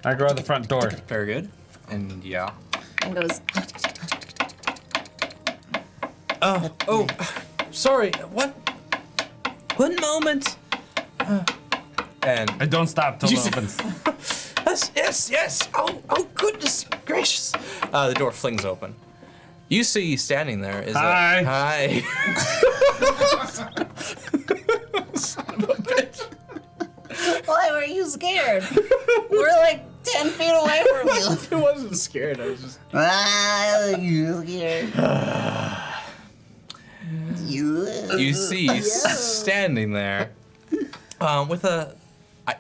I go out the front door. Very good. And yeah. And goes. Oh, sorry. One moment. And I don't stop till it opens. yes. Oh, goodness gracious. The door flings open. You see standing there is Hi. Hi. Why were you scared? We're like 10 feet away from you. I wasn't scared. I was just. You scared. You see standing there with a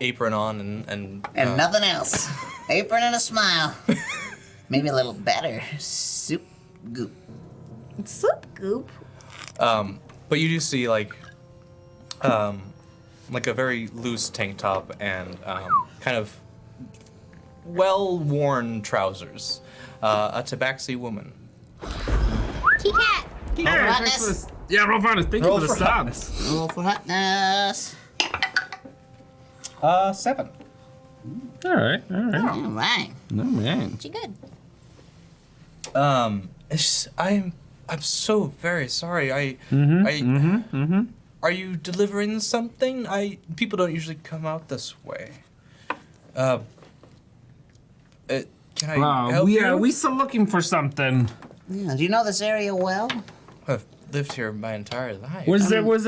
apron on and And nothing else. Apron and a smile. Maybe a little better. Soup goop. Soup goop. but you do see like a very loose tank top and kind of well-worn trousers. A tabaxi woman. Key cat. Hey, Hotness. thanks for this. Yeah, roll for hotness. Thank Roll you for the for hotness. subs. Roll for hotness. 7. All right. All right. No man. She good. I'm so very sorry. Are you delivering something? People don't usually come out this way. Can I help you? We still looking for something. Yeah. Do you know this area well? I've lived here my entire life. Where's everybody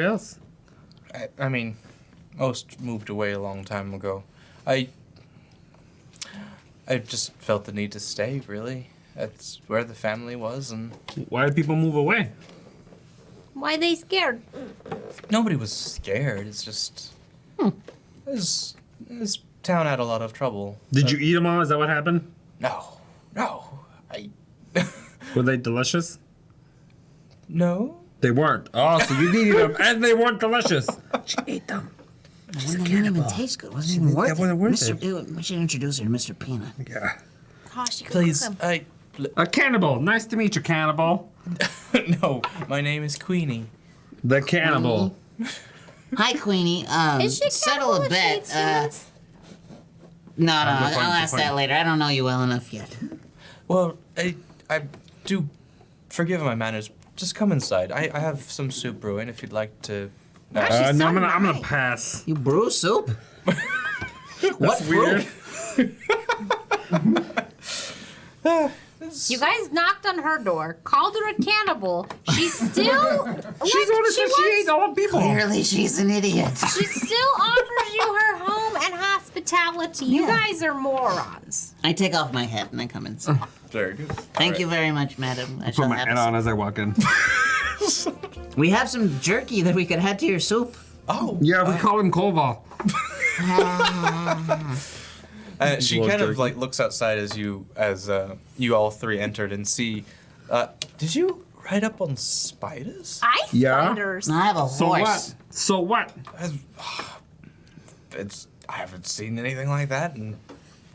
else? I mean, most moved away a long time ago. I just felt the need to stay, really. That's where the family was, and Why did people move away? Why they scared? nobody was scared. It's just... This town had a lot of trouble. Did you eat them all? Is that what happened? No. Were they delicious? No? They weren't. Oh, so you needed them, and they weren't delicious. She ate them. She's it didn't even taste good. Wasn't even worth That wasn't worth it. We should introduce her to Mr. Peanut. Yeah. Oh, she could Please, cook them. A cannibal. Nice to meet you, cannibal. No, my name is Queenie. The cannibal. Hi, Queenie. Is she Settle a cannibal if she bet. eats humans? No, good I'll point, ask good that point. later. I don't know you well enough yet. Well, I do forgive my manners. Just come inside. I have some soup brewing if you'd like to. Gosh, No, she's so I'm gonna nice. pass. You brew soup? What Weird. You guys knocked on her door, called her a cannibal. She's still. She's honest and she ate all the people. Clearly, she's an idiot. She still offers you her home and hospitality. You guys are morons. I take off my hat and I come inside. Very good. Thank you very much, madam. I Put shall my have hat on as I walk in. We have some jerky that we could add to your soup. Oh. Yeah, we call him Koval. She Lord kind of jerky. like looks outside as you all three entered and see. Did you ride up on spiders? Ice Yeah? spiders. I have a So horse. what? So what? I haven't seen anything like that in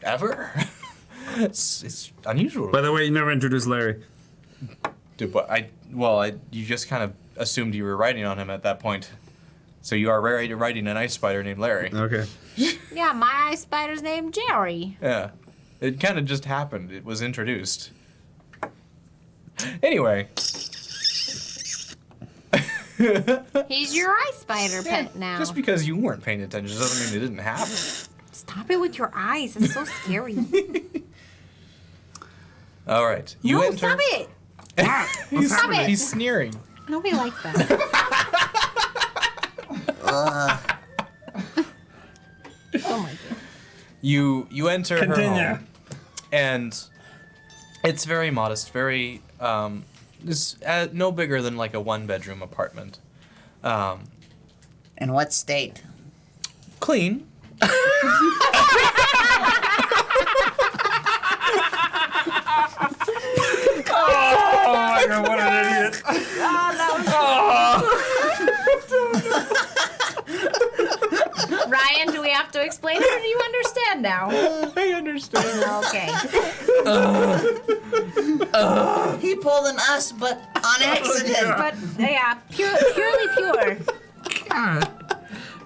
ever. it's unusual. By the way, you never introduced Larry. Dude, but you just kind of assumed you were riding on him at that point. So you are riding an ice spider named Larry. Okay. Yeah, my ice spider's named Jerry. Yeah. It kind of just happened. It was introduced. Anyway. He's your ice spider pet now. Just because you weren't paying attention doesn't mean it didn't happen. Stop it with your eyes. It's so scary. All right. You No, enter. stop it. Stop it. He's sneering. Nobody likes that. Oh my god. You enter her Continue. home, and it's very modest, very it's no bigger than like a 1-bedroom apartment. In what state? Clean. Oh my god, what an idiot. Ryan, do we have to explain it or do you understand now? I understand. Okay. He pulled an us, but on accident. But yeah, purely pure.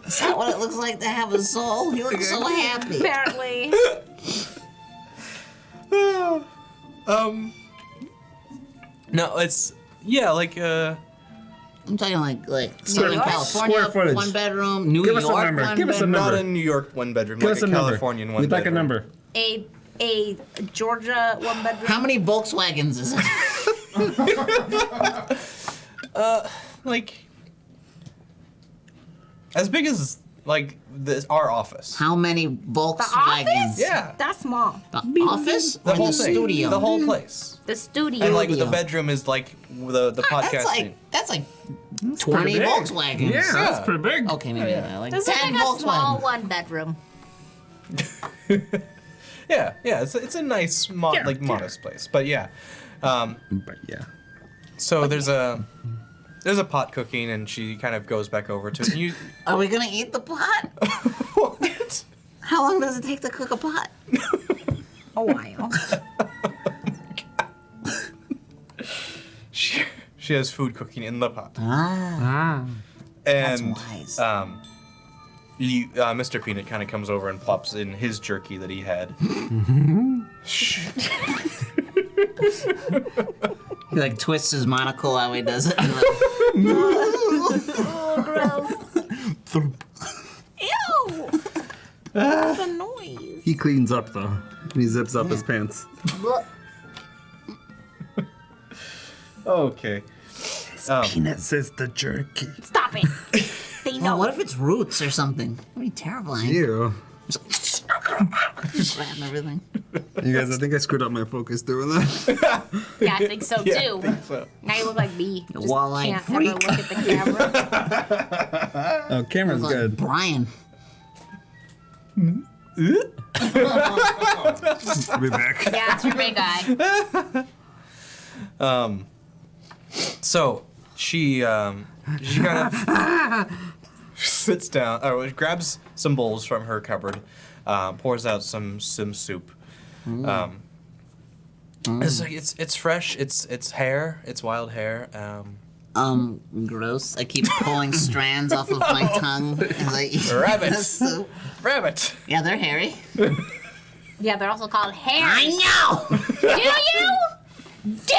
Is that what it looks like to have a soul? He looks so happy. Apparently. No, it's like I'm talking like Square- Southern square California, footage. 1-bedroom, New Give York, us a number. 1 Give us a bedroom. number. not a New York 1-bedroom, Give like us a a number. Californian 1-bedroom. We'd like a number. A Georgia 1-bedroom. How many Volkswagens is it? Like as big as like our office. How many The Volkswagens? office? Yeah. That's small. The office The or whole the thing. studio? The whole place. The studio. And like the Studio. bedroom is like the podcasting. That's like Pretty 20 big. Volkswagens. Yeah, that's pretty big. Okay, maybe like This is 10 like a small Volkswagens. 1-bedroom. Yeah, it's a nice modest place. But yeah. But yeah. So there's a pot cooking and she kind of goes back over to you. Are we gonna eat the pot? What? How long does it take to cook a pot? A while. She has food cooking in the pot. Ah, And wise. Mr. Peanut kind of comes over and plops in his jerky that he had. he like twists his monocle while he does it. Oh, gross. Ew. What's the noise? He cleans up though. He zips up his pants. Okay. Peanut says the jerky. Stop it. They know. Oh, what if it's roots or something? That'd be terrifying. Ew. Just grabbing everything. You guys, I think I screwed up my focus doing that. Yeah, I think so Yeah, too. I think so. Now you look like me. Just wall-eyed can't freak. ever look at the camera. Oh, camera's Like good. Brian. I'll be back. Yeah, it's your big eye. So she kind of sits down, or grabs some bowls from her cupboard, pours out some soup. It's fresh. It's hair. It's wild hair. Gross. I keep pulling strands off of my tongue as I eat Rabbit. the soup. Rabbit. Yeah, they're hairy. Yeah, they're also called hairs. I know! Do you? Do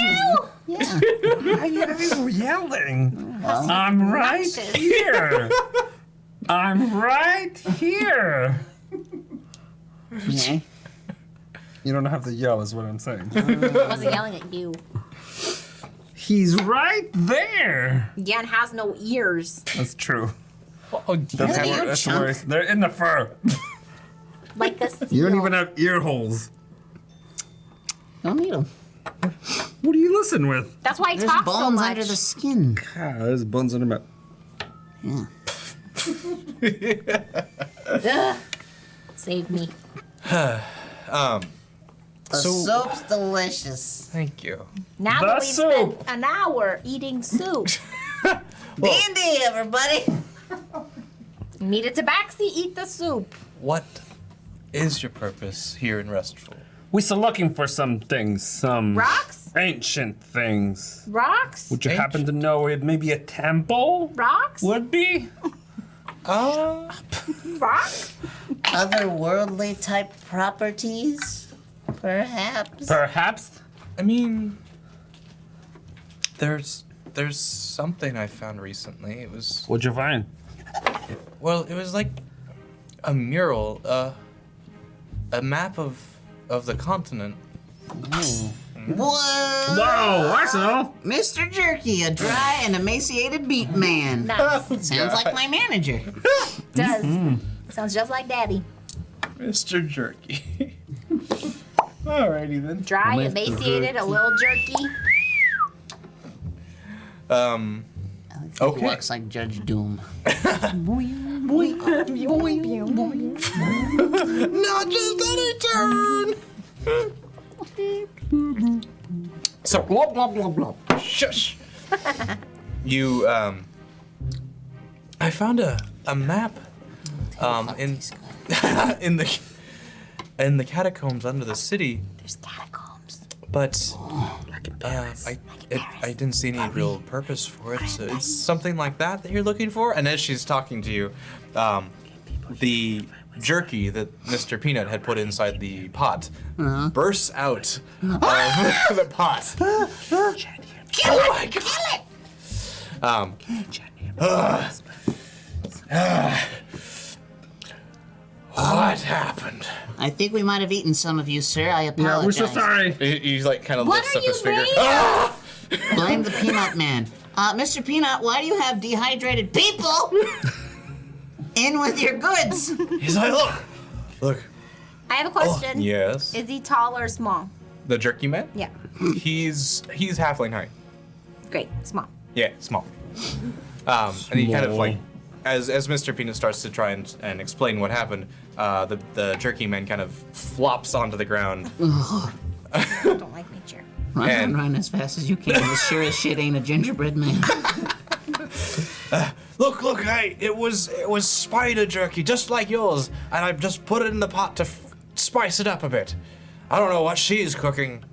you? Yeah. Why are you guys yelling? I'm right Obnoxious. here. I'm right here. Yeah. You don't have to yell, is what I'm saying. I wasn't yelling at you. He's right there. Yan has no ears. That's true. Oh, That's, Yeah, you that's chunk. worse. They're in the fur. Like a seal. You don't even have ear holes. Don't eat them. What do you listen with? That's why he There's talks so bones much. under the skin. Ah, there's buns in my. Yeah. Ugh. Save me. The So- soup's delicious. Thank you. Now The that we've spent soup. an hour eating soup, D&D, everybody. need a tabaxi, eat the soup. What is your purpose here in Restful? We're still looking for some things, some Rocks? ancient things. Rocks? Would you happen to know it maybe a temple Rocks? would be? Rocks? Otherworldly type properties, perhaps. Perhaps. I mean, there's something I found recently. It was What'd you find? it was like a mural, a map of the continent. Whoa! Whoa, Arsenal! Mr. Jerky, a dry and emaciated beat man. Nice. Sounds like my manager. Does. Sounds just like Daddy. Mr. Jerky. Alrighty then. Dry, emaciated, a little jerky. He Okay. walks like Judge Doom. Not just any turn. So Blah, blah, blah, blah. shush. You I found a map in in the catacombs under the city, There's catacombs. but I didn't see any real purpose for it. So it's something like that you're looking for. And as she's talking to you, the jerky that Mr. Peanut had put inside the pot bursts out of the pot. Kill it! Kill it! What happened? I think we might have eaten some of you, sir. I Yeah, apologize. we're so sorry. He like kind of What lifts are up you his finger. doing? Ah! Blame the Peanut Man. Mr. Peanut, why do you have dehydrated people in with your goods? He's like, look. I have a question. Yes. Is he tall or small? The jerky man? Yeah. He's halfling height. Great. Small. Yeah, small. And he kind of Small. like, as Mr. Peanut starts to try and explain what happened, the jerky man kind of flops onto the ground. Don't like nature. Run as fast as you can. This sure as shit ain't a gingerbread man. Look, hey, it was spider jerky, just like yours, and I just put it in the pot to spice it up a bit. I don't know what she's cooking.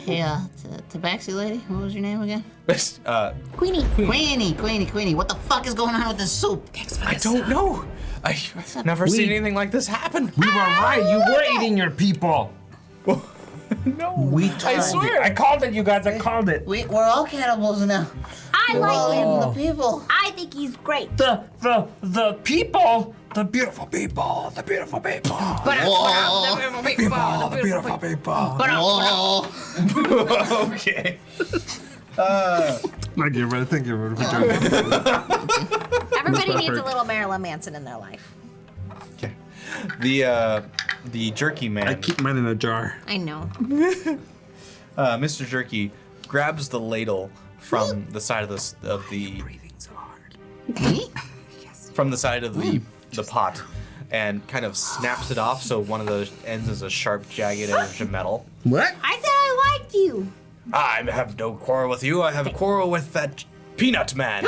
Yeah, Tabaxi lady? What was your name again? Queenie. Queenie. What the fuck is going on with this soup? I don't know. I've never seen anything like this happen. We were right. You were eating your people. No. I swear. I called it, you guys. I called it. We're all cannibals now. I like him. The people. I think he's great. The people. The beautiful people. The beautiful people. Whoa. The beautiful people. Whoa. Okay. Thank you, brother. Thank you, brother, for joining us. Everybody needs a little Marilyn Manson in their life. Okay. The jerky man. I keep mine in a jar. I know. Mr. Jerky grabs the ladle from the side of the from the side of the pot and kind of snaps it off so one of the ends is a sharp, jagged edge of metal. What? I said I liked you. I have no quarrel with you. I have a quarrel with that peanut man.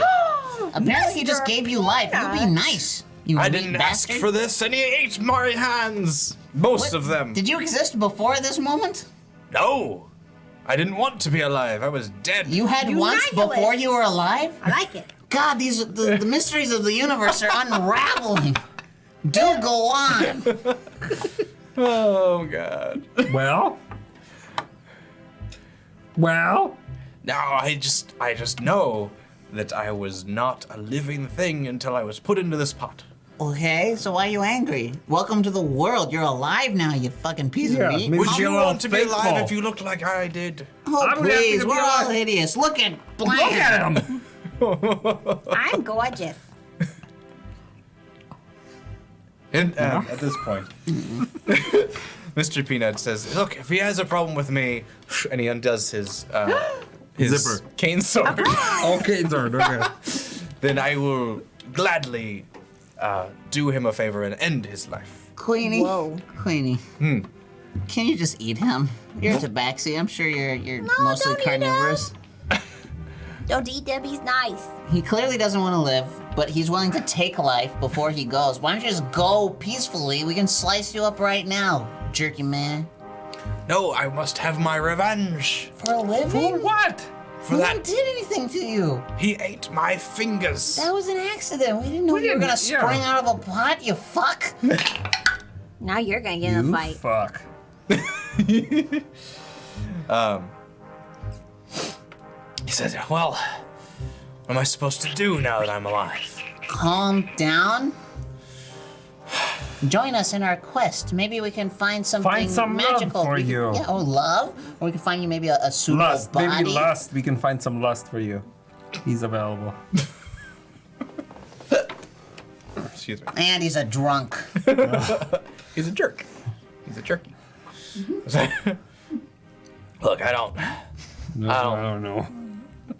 Apparently he just gave you life. You be nice. You I weak didn't bastard. ask for this, and he ate my hands. Most of them. Did you exist before this moment? No. I didn't want to be alive. I was dead. You had once Miraculous. before you were alive? I like it. God, the mysteries of the universe are unraveling. Do go on. Oh, God. Well? Now I just know that I was not a living thing until I was put into this pot. Okay, so why are you angry? Welcome to the world. You're alive now, you fucking piece Yeah, of meat. maybe Would It's you a little want to be alive faithful. if you looked like I did? Oh, I'm happy please, to be we're all alive. hideous. Look at Bland. Look at him. I'm gorgeous. And at this point, Mr. Peanut says, "Look, if he has a problem with me," and he undoes his Zipper. cane sword, Okay, sorry. Okay. then I will gladly do him a favor and end his life. Queenie. Whoa. Queenie. Can you just eat him? You're tabaxi. I'm sure you're No, mostly don't eat him. carnivorous. Don't eat them. He's nice. He clearly doesn't want to live, but he's willing to take life before he goes. Why don't you just go peacefully? We can slice you up right now, jerky man. No, I must have my revenge. For a living? What? For No that, one did anything to you. he ate my fingers. That was an accident. We didn't know you were didn't- gonna spring yeah. out of a pot, you fuck. Now you're gonna get in a fight. Fuck. He said, "Well, what am I supposed to do now that I'm alive?" Calm down. Join us in our quest. Maybe we can find something Find some love magical for you. Yeah, or love. Or we can find you maybe a suitable Lust. body. Maybe lust. We can find some lust for you. He's available. Excuse me. And he's a drunk. He's a jerk. He's a jerky. Look, I don't. No, I don't know.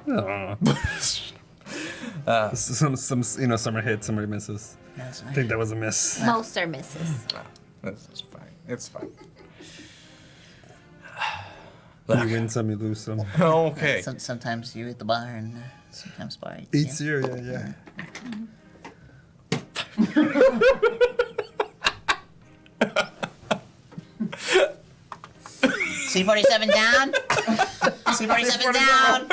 I don't know. Some some are hits, some are misses. That's I think that was a miss. Most are misses. This is fine. It's fine. You win some, you lose some. Okay. Sometimes you at the bar and sometimes bar eats Eats you. you, yeah. C47 down. C47 down.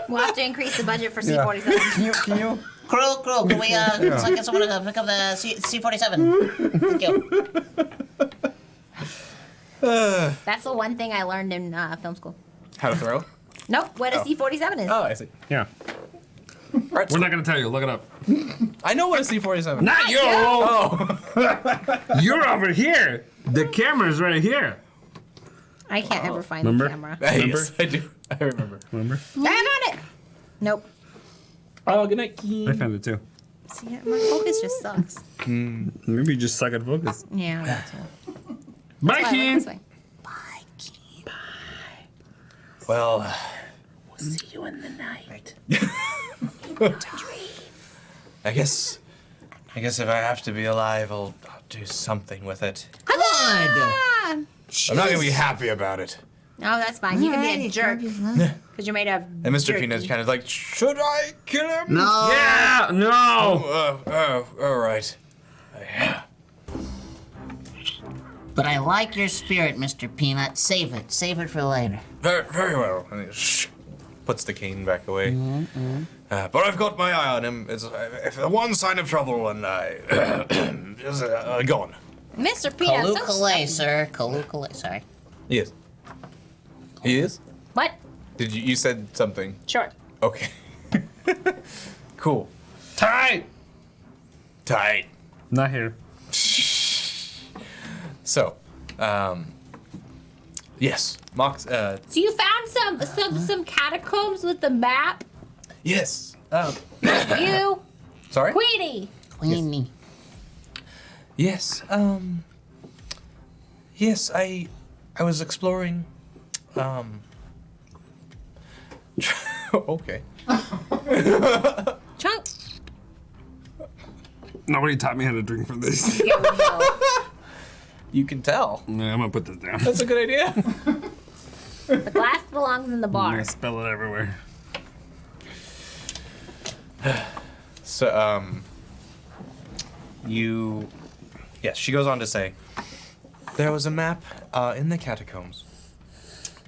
We'll have to increase the budget for C47. Can you? Crew, can we get someone to pick up the C47? Thank you. That's the one thing I learned in film school. How to throw? Nope, what a C47 is. Oh, I see. Yeah. Right. We're not gonna tell you. Look it up. I know what a C-47. Not you. Oh. You're over here. The camera's right here. I can't ever find Remember? the camera. Yes, I do. I remember. Remember? I found it. Nope. Oh, good night. I found it too. See, my focus just sucks. Maybe you just suck at focus. Yeah, that too. Bye, That's why I look Keen. this way. Well, See you in the night. I guess if I have to be alive, I'll do something with it. Good. Ah! I'm not gonna be happy about it. No, that's fine. You can be a jerk because you're made of. And Mr. jerky. Peanut's kind of like, should I kill him? No. Yeah. No. All right. But I like your spirit, Mr. Peanut. Save it. Save it for later. Very, very well. And he puts the cane back away. But I've got my eye on him. It's if one sign of trouble, and I just gone. Mr. Peanut, so Kalukale, sir. Kalukale, sorry. He is. He is. What? Did you said something? Sure. Okay. Cool. Tight. Tight. Not here. So, yes, Mox. So you found some catacombs with the map? Yes. You, Sorry. Queenie. Queenie. Yes. Yes, I was exploring. Okay. Chunk. Nobody taught me how to drink for this. Here we go. You can tell. Yeah, I'm gonna put this down. That's a good idea. The glass belongs in the I'm bar. gonna spill it everywhere. So, yes, she goes on to say, there was a map in the catacombs,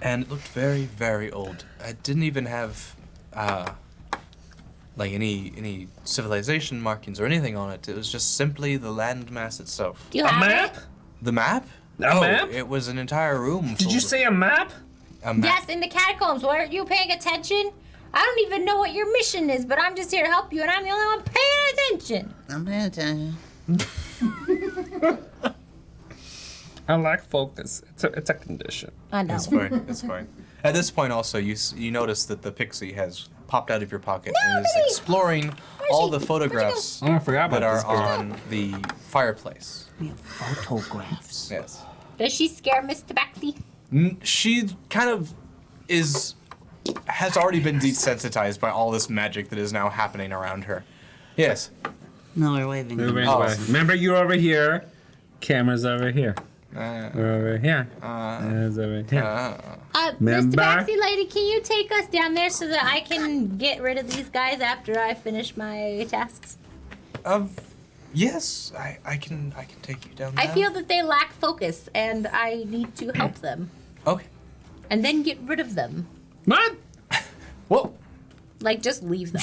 and it looked very, very old. It didn't even have, like any civilization markings or anything on it. It was just simply the landmass itself. Do you A have map? it? The map? A map? It was an entire room. Did you full say a map? of a map? Yes, in the catacombs. Weren't you paying attention? I don't even know what your mission is, but I'm just here to help you, and I'm the only one paying attention. I'm paying attention. I lack focus. It's a condition. I know. It's fine. It's fine. At this point, also, you notice that the pixie has popped out of your pocket and is Nobody! exploring all the photographs Oh, I forgot that about are this girl. on the fireplace. We have photographs. Yes. Does she scare Miss Tabaxi? She kind of has already been desensitized by all this magic that is now happening around her. Yes. No, we're waving. Moving Oh. away. Remember, you're over here. Camera's over here. We're over here. It's over here. Miss Remember? Tabaxi lady, can you take us down there so that I can get rid of these guys after I finish my tasks? Yes, I can take you down there. I feel that they lack focus, and I need to help them, Okay. and then get rid of them. What? Whoa. Like, just leave them.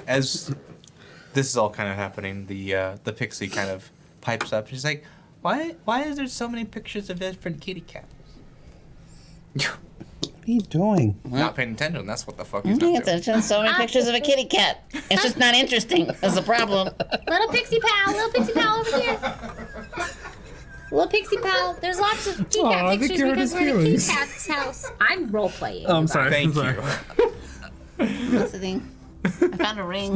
As this is all kind of happening, the pixie kind of pipes up. She's like, "Why is there so many pictures of different kitty cats?" What are you doing? Not paying attention. That's what the fuck he's I'm paying not doing. attention. So many pictures of a kitty cat. It's just not interesting. That's the problem. Little pixie pal over here. Little pixie pal, there's lots of kitty Aw, cat I think pictures you hurt because his we're in a kitty feelings. cat's house. I'm role playing. Oh, I'm sorry. Thank I'm sorry. you. What's the thing? I found a ring.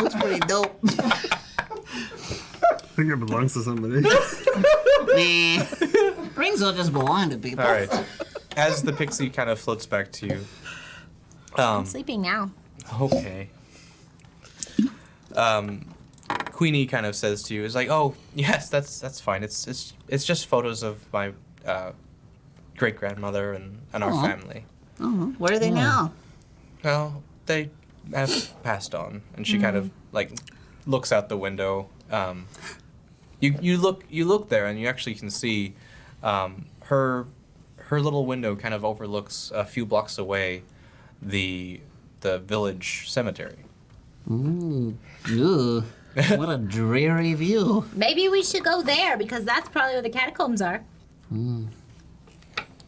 Looks pretty dope. I think it belongs to somebody. Nah. Rings don't just belong to people. All right. As the pixie kind of floats back to you. I'm sleeping now. Okay. Queenie kind of says to you, "Is like, oh yes, that's fine. It's just photos of my great grandmother and our Aw. family. Oh, where are they now? Well, they have passed on." And she kind of like looks out the window. You look there, and you actually can see her little window kind of overlooks a few blocks away the village cemetery. Ooh. Ooh. What a dreary view. Maybe we should go there because that's probably where the catacombs are.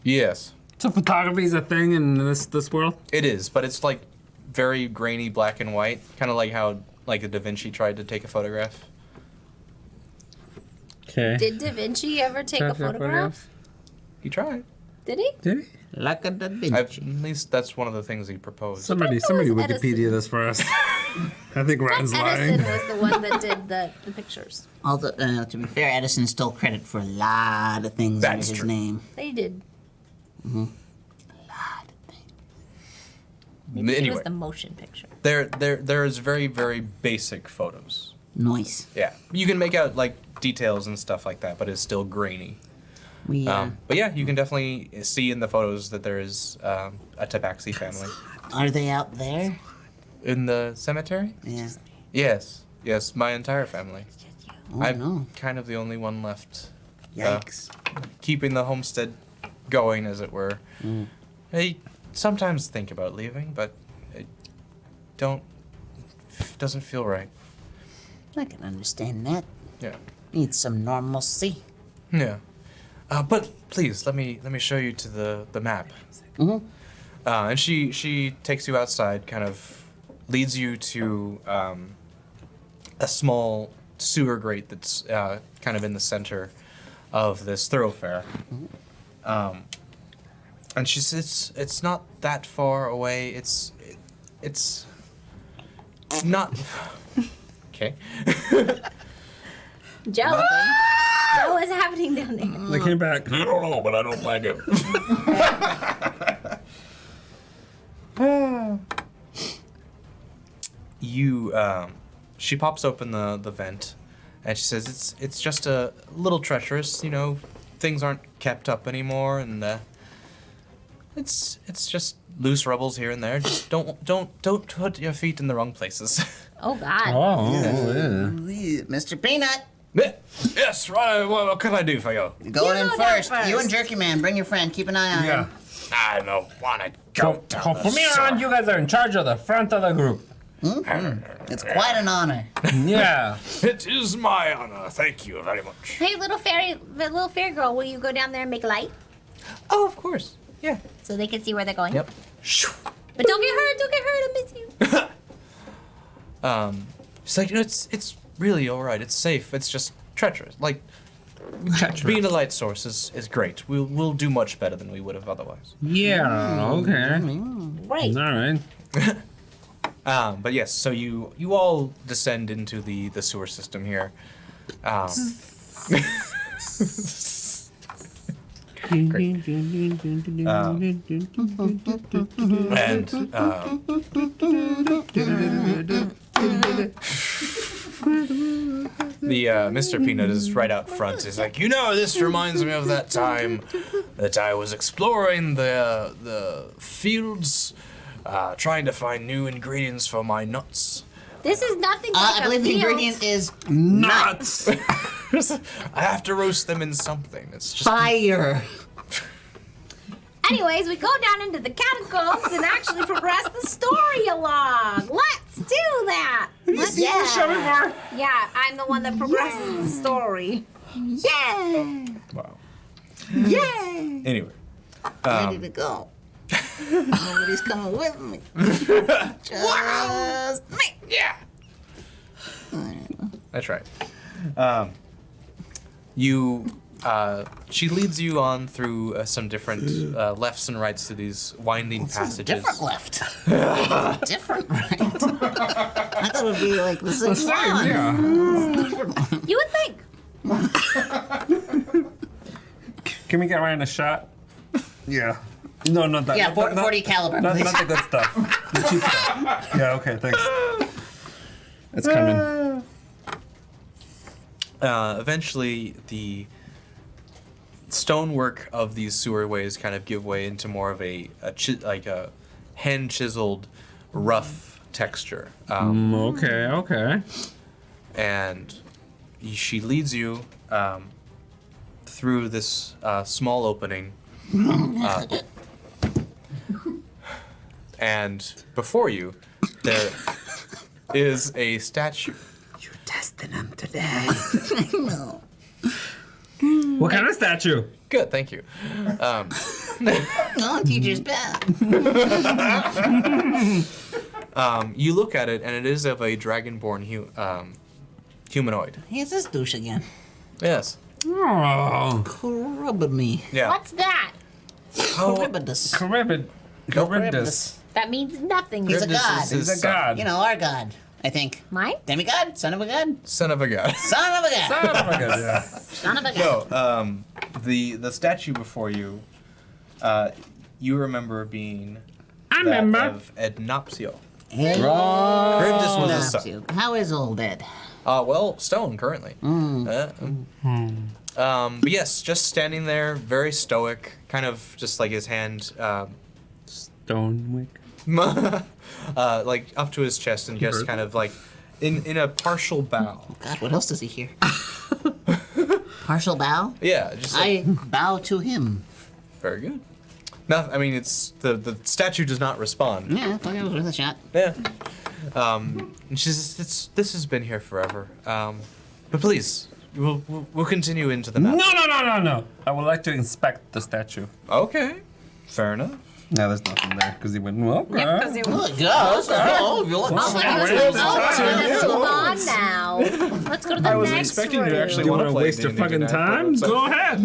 Yes, So photography is a thing in this world? it is, but it's like very grainy black and white, kind of like how like Da Vinci tried to take a photograph. Okay. Did Da Vinci ever take a photograph? He tried. Did he? Did he? Like a Da At Vinci. least that's one of the things he proposed. Somebody was Wikipedia Edison. this for us. I think Ryan's lying. Edison was the one that did the pictures. Although, to be fair, Edison stole credit for a lot of things That's under his true. name. They did. Lot of things. Maybe it Anyway. was the motion picture. There is very, very basic photos. Nice. Yeah, you can make out like details and stuff like that, but it's still grainy. We, But yeah, you can definitely see in the photos that there is a Tabaxi family. are they out there? In the cemetery? Yeah. Yes, my entire family. Oh, I'm no. kind of the only one left. Yikes. Keeping the homestead going, as it were. I sometimes think about leaving, but it doesn't feel right. I can understand that. Yeah. Need some normalcy. Yeah. But please, let me show you to the map. Mm-hmm. And she takes you outside, kind of leads you to a small sewer grate that's kind of in the center of this thoroughfare. And she says it's not that far away. It's not. Okay. Joe, what is happening down there? They came back. I don't know, but I don't like it. She pops open the vent, and she says it's just a little treacherous. You know, things aren't kept up anymore, and it's just loose rubbles here and there. Just don't put your feet in the wrong places. Oh God. Oh, yeah. Mr. Peanut, Yes, right. What can I do for you? going in go down first. first. You and Jerky Man, bring your friend. Keep an eye on Yeah. him. I don't want to So, go down the from here on, you guys are in charge of the front of the group. It's quite an honor. Yeah. It is my honor. Thank you very much. Hey, little fairy girl, will you go down there and make light Oh, of course. Yeah. so they can see where they're going? Yep. But don't get hurt. I miss you. She's like, it's really all right. It's safe. It's just treacherous. Like, being a light source is great. We'll do much better than we would have otherwise. Yeah. Okay. Right. All right. But yes, so you all descend into the sewer system here. Great. And the Mr. Peanut is right out front. He's like, this reminds me of that time that I was exploring the fields, trying to find new ingredients for my nuts. This is nothing like I believe a the field. ingredient is nuts. I have to roast them in something. It's just Fire. Anyways, we go down into the catacombs and actually progress the story along. Let's do that. Yeah. Yeah, I'm the one that progresses the story. Yeah. wow. Yeah. Anyway, Ready to go. Nobody's coming with me. Just me. yeah. That's right. She leads you on through some different lefts and rights to these winding passages. Different left. Different right. I thought it would be like the same one. Yeah. You would think. Can we get Ryan a shot? Yeah. No, not that. Yeah, not- 40 caliber, Not, please. not the good stuff. The cheap stuff. Yeah. Okay. Thanks. It's coming. Eventually, the stonework of these sewerways kind of give way into more of a hand chiseled, rough texture. Okay. Okay. And she leads you through this small opening. And before you, there is a statue. You're testing them today. No. What kind of statue? Good, thank you. No, teacher's bad. You look at it, and it is of a dragonborn humanoid. Here's this douche again. Yes. Oh. Corrubed me. Yeah. What's that? Charybdis. Charybdis. That means nothing. He's a Charybdis god. is his He's a son. god. You know, our god, I think. Mine? Demigod? Son of a god? Son of a god. Son of a god. Oh my god, yeah. Son of a gun. No, the statue before you, you remember being I that remember. of Ednopsio. Hey, Charybdis was his son. Napsu. How is old Ed? Well, stone currently. But yes, just standing there, very stoic, kind of just like his hand. Stonewick. like up to his chest and just kind of like in a partial bow. God, what else does he hear? Partial bow? Yeah, just like, I bow to him. very good. No, I mean it's the statue does not respond. Yeah, fuck, it was worth a shot. Yeah. And she says, this has been here forever. But please, we'll continue into the map. No. I would like to inspect the statue. Okay, fair enough. No, there's nothing there because he went, well, Yep, because it was. Look, gosh, oh, you look Let's move on now. Let's go to the I wasn't next expecting you to room. actually You want want to to play waste your D&D fucking tonight, time? but- Go ahead.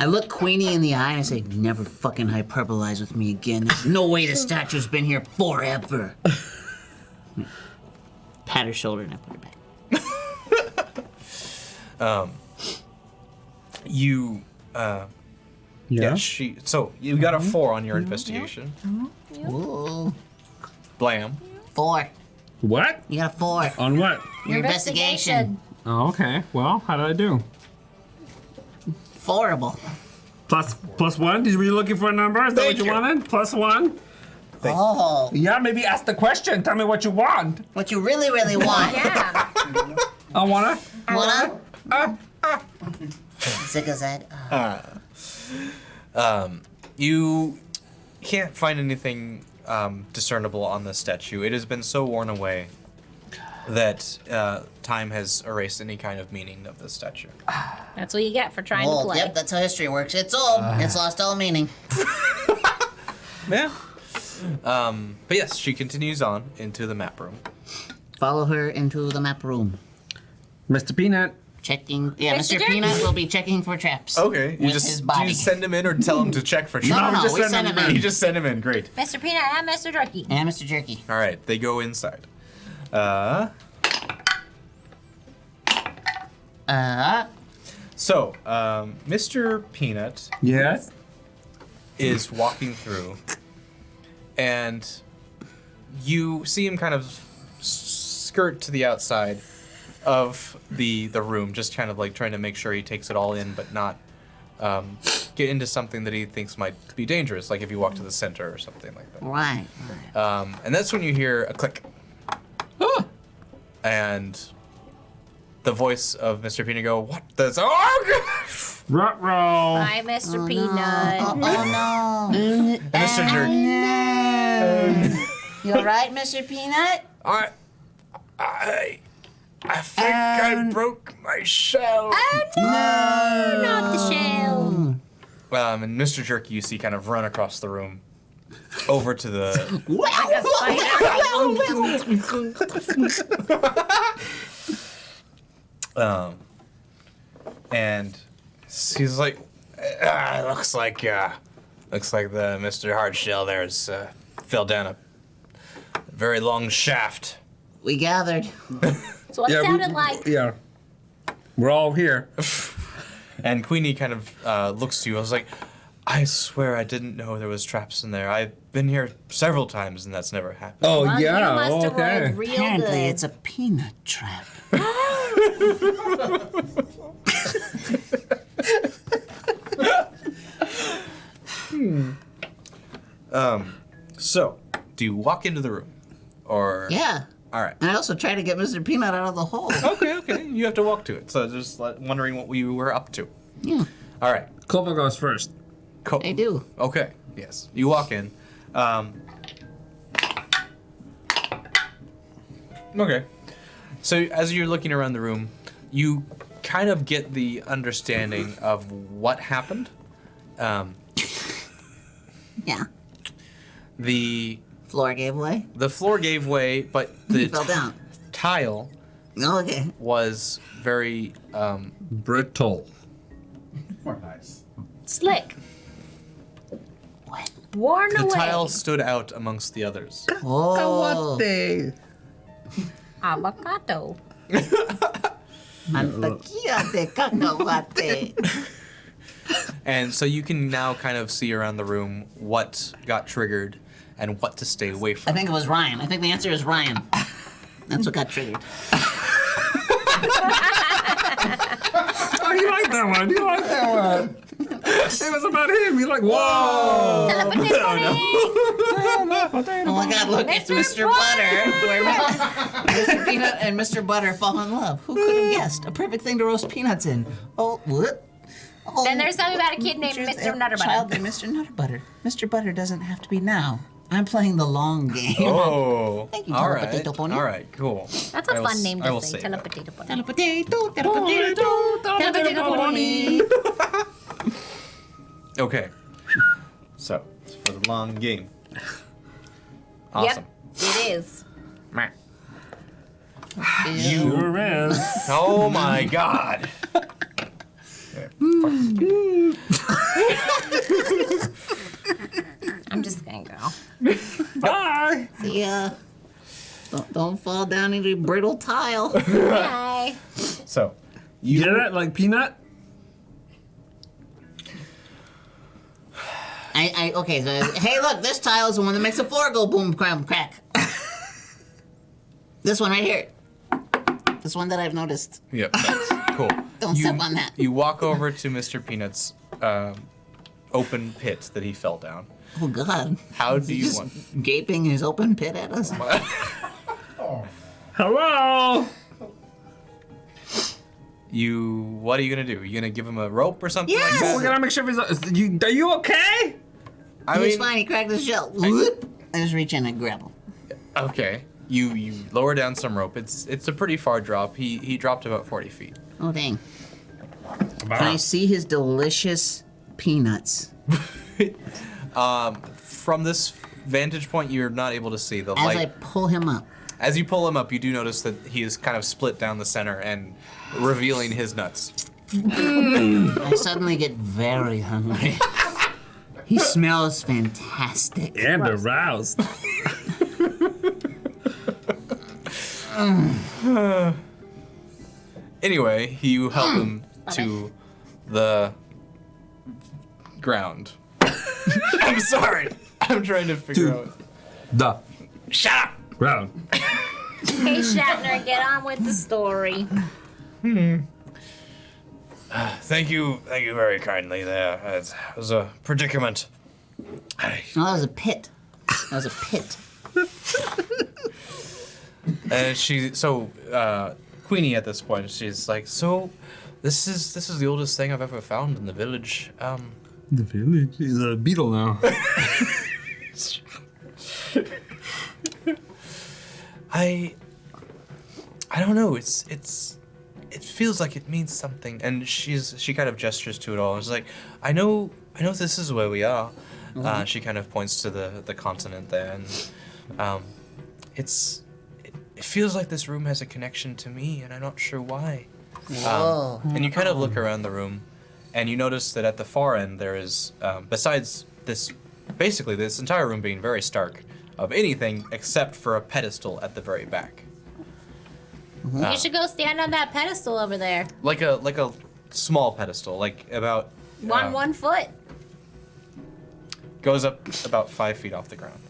I look Queenie in the eye and I say, never fucking hyperbolize with me again. There's no way the statue's been here forever. Pat her shoulder and I put her back. You, yeah, so you got a 4 on your investigation. Ooh. Blam. 4. What? You got a 4. On what? Your investigation. Oh, okay. Well, how did I do? Horrible. Plus 1? Were you looking for a number? Is that Thank what you you. wanted? Plus 1? Oh, Yeah, maybe ask the question. Tell me what you want. what you really, really want. Yeah. I wanna. Wanna? Zigazag. You can't find anything discernible on the statue. It has been so worn away that time has erased any kind of meaning of the statue. That's what you get for trying to Old. play. Yep, that's how history works. It's old. It's lost all meaning. Yeah. But yes, she continues on into the map room. Follow her into the map room. Mr. Peanut. Checking. Yeah, Mr. Mr. Peanut will be checking for traps. Okay, you With just his do body. you send him in or tell him to check for No, traps? no, just we send send him him You in. just send him in. Great. Mr. Peanut and Mr. Jerky. And Mr. Jerky. All right, they go inside. So, Mr. Peanut Yes. is walking through, and you see him kind of skirt to the outside of the room, just kind of like trying to make sure he takes it all in, but not get into something that he thinks might be dangerous, like if you walk to the center or something like that. Right. And that's when you hear a click. And the voice of Mr. Peanut go, what the? Oh, Ruh-roh. Bye, Mr. Peanut. Oh no. and Mr. Jerk. You alright, Mr. Peanut? I think I broke my shell. Not the shell. And Mr. Jerky, you see kind of run across the room over to the. And he's like, looks like the Mr. Hardshell there's fell down a very long shaft. We gathered. So what it sounded like. Yeah. We're all here. And Queenie kind of looks to you. I was like, I swear I didn't know there was traps in there. I've been here several times and that's never happened. Oh, Well, yeah. you must have Okay. rolled real Apparently, good. it's a peanut trap. So, do you walk into the room? Or. Yeah. All right. And I also tried to get Mr. Peanut out of the hole. Okay. You have to walk to it. So just like, wondering what we were up to. Yeah, All right. Clover goes first. Cool. they do. Okay. Yes. You walk in. Okay. So as you're looking around the room, you kind of get the understanding of what happened. Yeah. The Floor gave way. floor gave way, but the Fell down. tile Okay. was very Brittle. More nice. Slick. What? Worn the away. tile stood out amongst the others. Oh. Avocado. Mantequilla de cacahuate. And so you can now kind of see around the room what got triggered and what to stay away I from. think it was Ryan. I think the answer is Ryan. That's what got triggered. Oh, you like that one. You like that one. It was about him. You're like, whoa. Oh my God! Look, it's Mr. Butter. Where Mr. Peanut and Mr. Butter fall in love. Who could have guessed? A perfect thing to roast peanuts in. Oh, what? Oh, Then there's something about a kid named choose Mr. a Nutterbutter. Child named Mr. Nutterbutter. Mr. Butter doesn't have to be now. I'm playing the long game. Oh. Thank you, all Tell a right. Potato Pony. All right, cool. That's a fun name I will to say. say Tell a that. potato bunny. Tell a potato, tell a potato, tell a potato pony. Okay. So, it's for the long game. Awesome. Yep, it is. Sure is. Oh my god. I'm just gonna go. Bye. See ya. Don't fall down into a brittle tile. Bye. So, You get it? Like peanut? Okay, so hey, look, this tile is the one that makes the floor go boom, cram, crack. This one right here. This one that I've noticed. yep, that's cool. Don't step on that. You walk over to Mr. Peanut's open pit that he fell down. Oh God. How do you Just want? gaping his open pit at us. Hello. What are you gonna do? You gonna give him a rope or something Yes! like that? We're gonna make sure he's. Are you okay? I He's mean, fine. He cracked his shell. Whoop. I just reach in and grab him. okay. You lower down some rope. It's a pretty far drop. He dropped about 40 feet. Oh dang. Can I see his delicious peanuts From this vantage point, you're not able to see the as light. I pull him up? As you pull him up, you do notice that he is kind of split down the center and revealing his nuts. I suddenly get very hungry. He smells fantastic. And aroused. Anyway, you help him to the ground. I'm sorry. I'm trying to figure out. The Shut up! round. Hey, Shatner, get on with the story. Thank you very kindly there. It was a predicament. No, that was a pit. That was a pit. And Queenie at this point, she's like, so this is the oldest thing I've ever found in the village. The village. He's a beetle now. I don't know. It feels like it means something, and she kind of gestures to it all. It's like, I know this is where we are. She kind of points to the continent there, and it feels like this room has a connection to me, and I'm not sure why. Whoa. And you kind of look around the room, and you notice that at the far end there is, besides this entire room being very stark, of anything except for a pedestal at the very back. You should go stand on that pedestal over there. Like a small pedestal, like about 1 foot. goes up about 5 feet off the ground.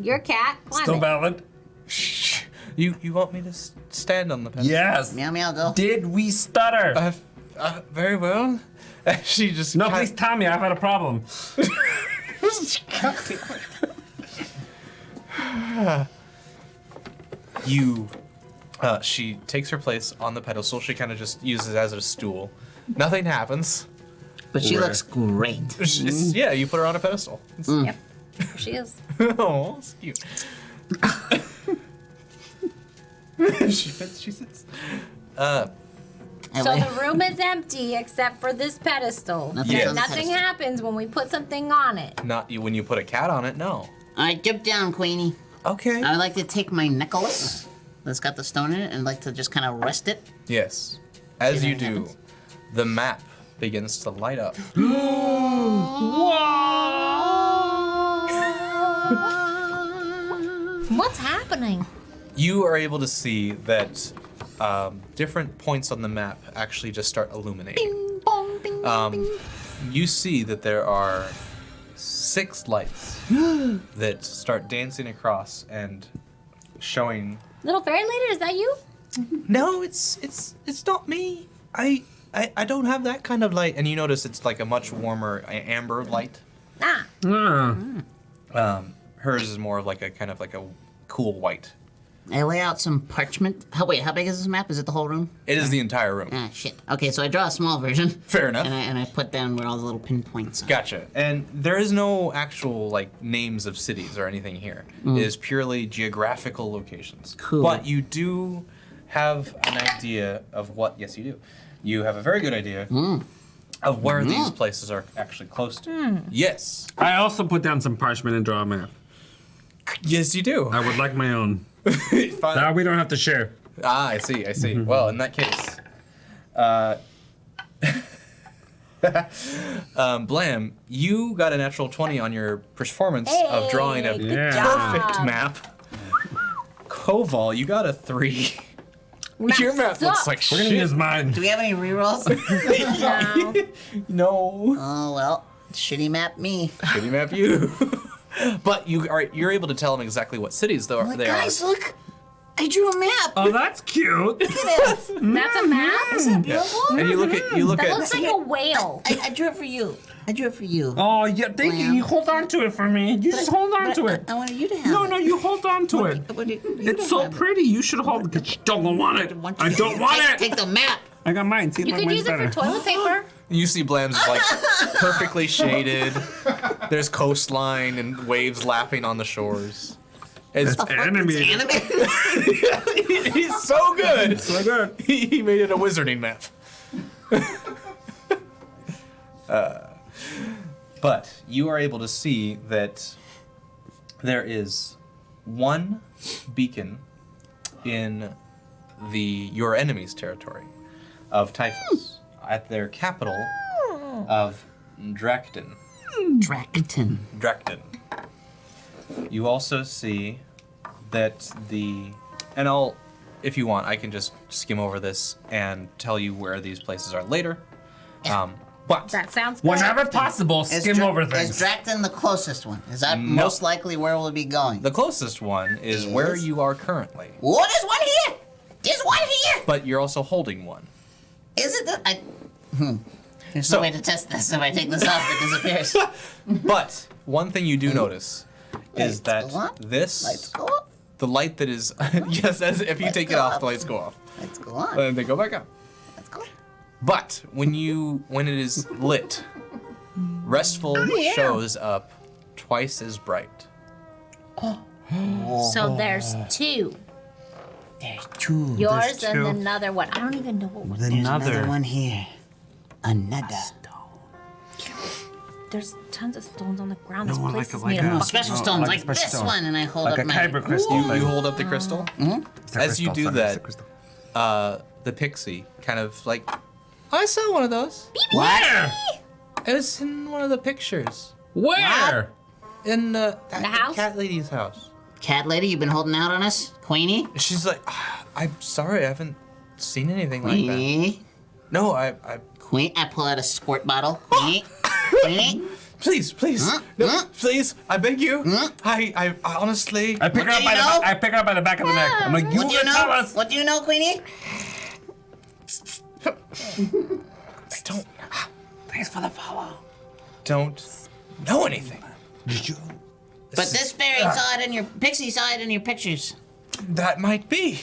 Your cat. Climb Still it. valid. Shh. You want me to stand on the pedestal? Yes. Meow meow go. Did we stutter? Very well. She just No, kind- please tell me. I've had a problem. She takes her place on the pedestal. She kind of just uses it as a stool. Nothing happens. But she Where? looks great. Yeah, you put her on a pedestal. Yep. There she is. Oh, it's cute. She sits. So the room is empty except for this pedestal. Nothing Yes. on the Nothing pedestal. happens when we put something on it. Not you when you put a cat on it. No. All right, dip down, Queenie. Okay. I would like to take my necklace that's got the stone in it and like to just kind of rest it. Yes. As See you what do, happens? the map begins to light up. What's happening? You are able to see that different points on the map actually just start illuminating. Bing, bong, bing, bing. You see that there are 6 lights that start dancing across and showing. Little fairy leader, is that you? No, it's not me. I don't have that kind of light. And you notice it's like a much warmer amber light. Ah. Hers is more of like a kind of like a cool white. I lay out some parchment. How big is this map? Is it the whole room? It is the entire room. Ah, shit. Okay, so I draw a small version. Fair enough. And I put down where all the little pinpoints are. Gotcha. And there is no actual like names of cities or anything here. It is purely geographical locations. Cool. But you do have an idea of what. Yes, you do. You have a very good idea of where these places are actually close to. Yes. I also put down some parchment and draw a map. Yes, you do. I would like my own. Fine. Now we don't have to share. I see. I see. Well, in that case, Blam, you got a natural 20 on your performance of drawing a good perfect job. map. Koval, you got a 3. Your map looks like We're gonna shit. use mine. Do we have any rerolls? No. No. Oh, well. Shitty map me. Shitty map you. But you're able to tell them exactly what cities they Like, are. guys, look. I drew a map. Oh, that's cute. That's a map? Isn't that beautiful? And you look That at looks like a whale. I drew it for you. I drew it for you. Oh, yeah, thank you. Lamb. You hold on to it for me. You just hold on to it. I wanted you to have No, it. no, you hold on to it. It's so pretty. You should hold it. 'Cause you don't want it. I don't want Take it. the map. I got mine. See, You could use it for toilet paper. You see Blam's is like perfectly shaded. There's coastline and waves lapping on the shores. It's animated. It's animated. he's so good. So good. He made it a wizarding map. But you are able to see that there is one beacon in your enemy's territory of Typhus at their capital of Drakden. Drakton. Drakden. You also see that and if you want, I can just skim over this and tell you where these places are later. But That sounds good. Whenever possible, skim over Is things. Drakton the closest one? Is that Nope. most likely where we'll be going? the closest one is where Yes. you are currently. Oh, there's one here. There's one here. But you're also holding one. Is it the? There's So- no way to test this. If I take this off, it disappears. But one thing you do notice is Lights that go on. this Lights go up. the light that is yes, as if you Lights take it go off, up. the lights go off. Let's go on. And they go back up. Let's go. But when it is lit, Restful yeah. shows up twice as bright. So there's two. There's two. Yours two. and another one. I don't even know what one. There's Another. another one here. Another. There's tons of stones on the ground. This one place like a- is like made a- of Special No, stones like like, a special this stone. one, and I hold Like a up my. kyber crystal. You thing. hold up the crystal. It's a As you crystal, do sorry, that, it's a crystal. The pixie kind of like, I saw one of those. Where? It was in one of the pictures Where? in the house? cat lady's house. Cat lady, you've been holding out on us, Queenie. She's like, I'm sorry, I haven't seen anything like that. Queenie. No, I Queen. I pull out a squirt bottle. Queenie. Queenie. please, Huh? no, Huh? please, I beg you. Huh? I honestly, I pick her What up do by you the know? I pick her up by the back of the neck. I'm like, you What do you will tell know? us. What do you know, Queenie? I Thanks for the follow. don't know anything. Did you? But this fairy saw it in your pixie saw it in your pictures. That might be,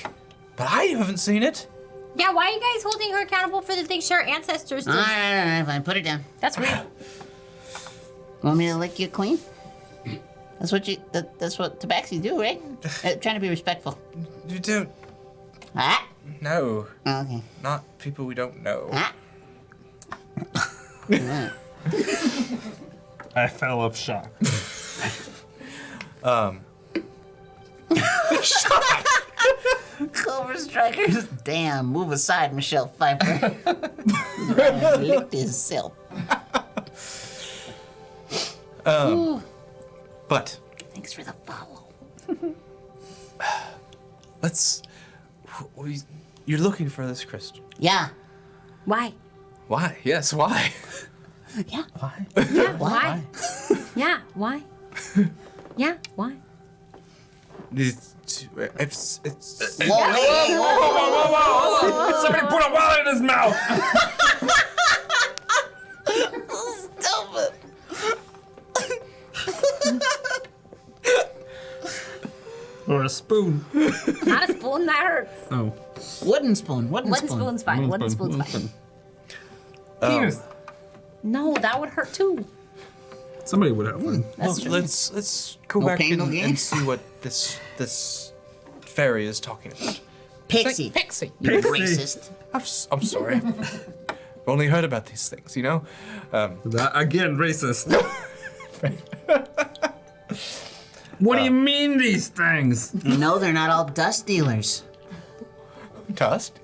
but I haven't seen it. Yeah, why are you guys holding her accountable for the things her ancestors did? All right, fine. Put it down. That's weird. Want me to lick you clean? That's what that's what tabaxis do, right? Trying to be respectful. You don't Ah. know, Okay. not people we don't know. Ah. I fell of shock. Clover Strikers. Damn, move aside, Michelle Pfeiffer. Licked himself. But Thanks for the follow. let's. You're looking for this crystal. Yeah. Why? Why? Yes, why? Yeah. Why? Yeah, why? Yeah, why? Yeah, why? It's. Whoa, wait, whoa. Somebody put a wallet in his mouth. Or a spoon. Not a spoon, that hurts. Oh. Wooden spoon. Wooden Wooden spoon. spoon's fine. Wooden spoon's fine. spoon. Um, No, that would hurt too. Somebody would have one. That's true. let's go No back pain, no and gain. see what this fairy is talking about. Pixie. Pixie. You Pixie. racist. I'm sorry. I've only heard about these things, you know. That, again, racist. What do you mean these things? No, they're not all dust dealers. Dust.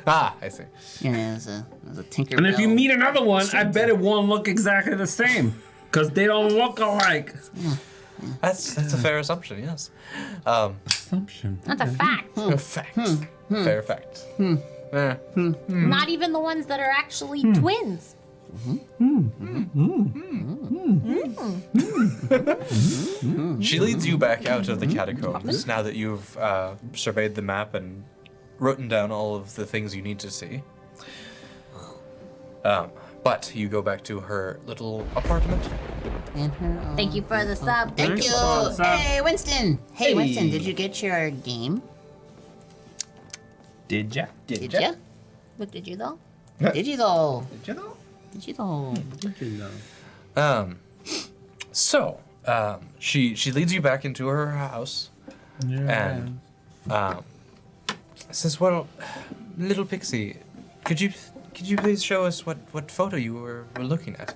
Ah, I see. Yeah, there's a Tinkerbell. And if you meet another one, I bet it won't look exactly the same. Because they don't look alike. That's a fair assumption. Yes. Assumption. That's a fact. A fact. Fair fact. Eh. Not even the ones that are actually twins. She leads you back out of the catacombs now that you've surveyed the map and written down all of the things you need to see. But you go back to her little apartment. And her, Thank you for the sub. Thank you. What's up? Hey, Winston. Hey, Winston, Hey. did you get your game? Did ya? Did ya? What did you though? Did you though? Did you know? Did you though? Did you know? She leads you back into her house and says, "Well, little Pixie, could you please show us what photo you were looking at?"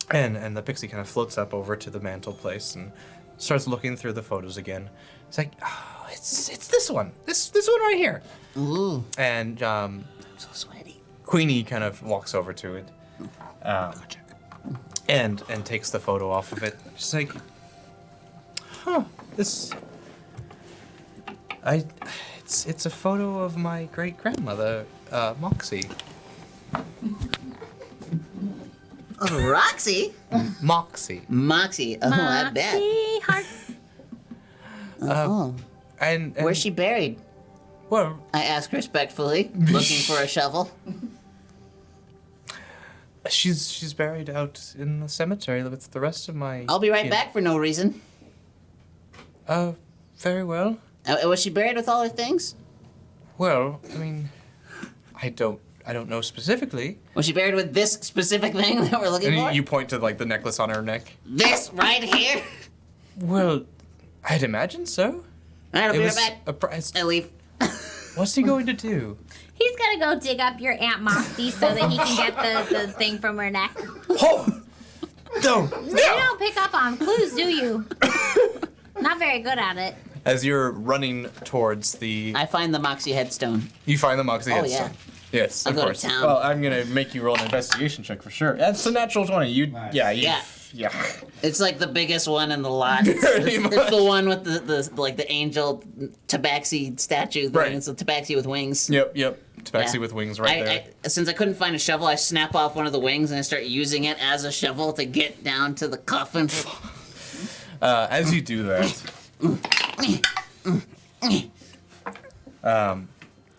And the Pixie kind of floats up over to the mantelpiece and starts looking through the photos again. It's like, oh, it's this one, this one right here. Ooh, And I'm so sweaty. Queenie kind of walks over to it, and takes the photo off of it. She's like, "Huh, it's a photo of my great grandmother, Moxie. Oh, Roxy? Moxie, Moxie. Oh, I bet. Moxie heart. Oh, and where's she buried? Well, I ask respectfully, looking for a shovel. she's buried out in the cemetery with the rest of my. I'll be right back for no reason. Very well. Was she buried with all her things? Well, I mean, I don't know specifically. Was she buried with this specific thing that we're looking for? And you point to like the necklace on her neck. This right here? Well, I'd imagine so. All right, I'll It be was right back. a prize. I leave. What's he going to do? He's gonna go dig up your Aunt Moxie so that he can get the thing from her neck. Oh! No! You don't pick up on clues, do you? Not very good at it. As you're running towards the, I find the Moxie headstone. you find the Moxie Oh, headstone. Yes, I'll of go to course. town. Well, I'm gonna make you roll an investigation check for sure. That's a natural 20. Yeah. It's like the biggest one in the lot. Pretty It's the one with the angel tabaxi statue thing. Right. It's a tabaxi with wings. Yep. Tabaxi Yeah. with wings right there. Since I couldn't find a shovel, I snap off one of the wings and I start using it as a shovel to get down to the coffin. As you do that,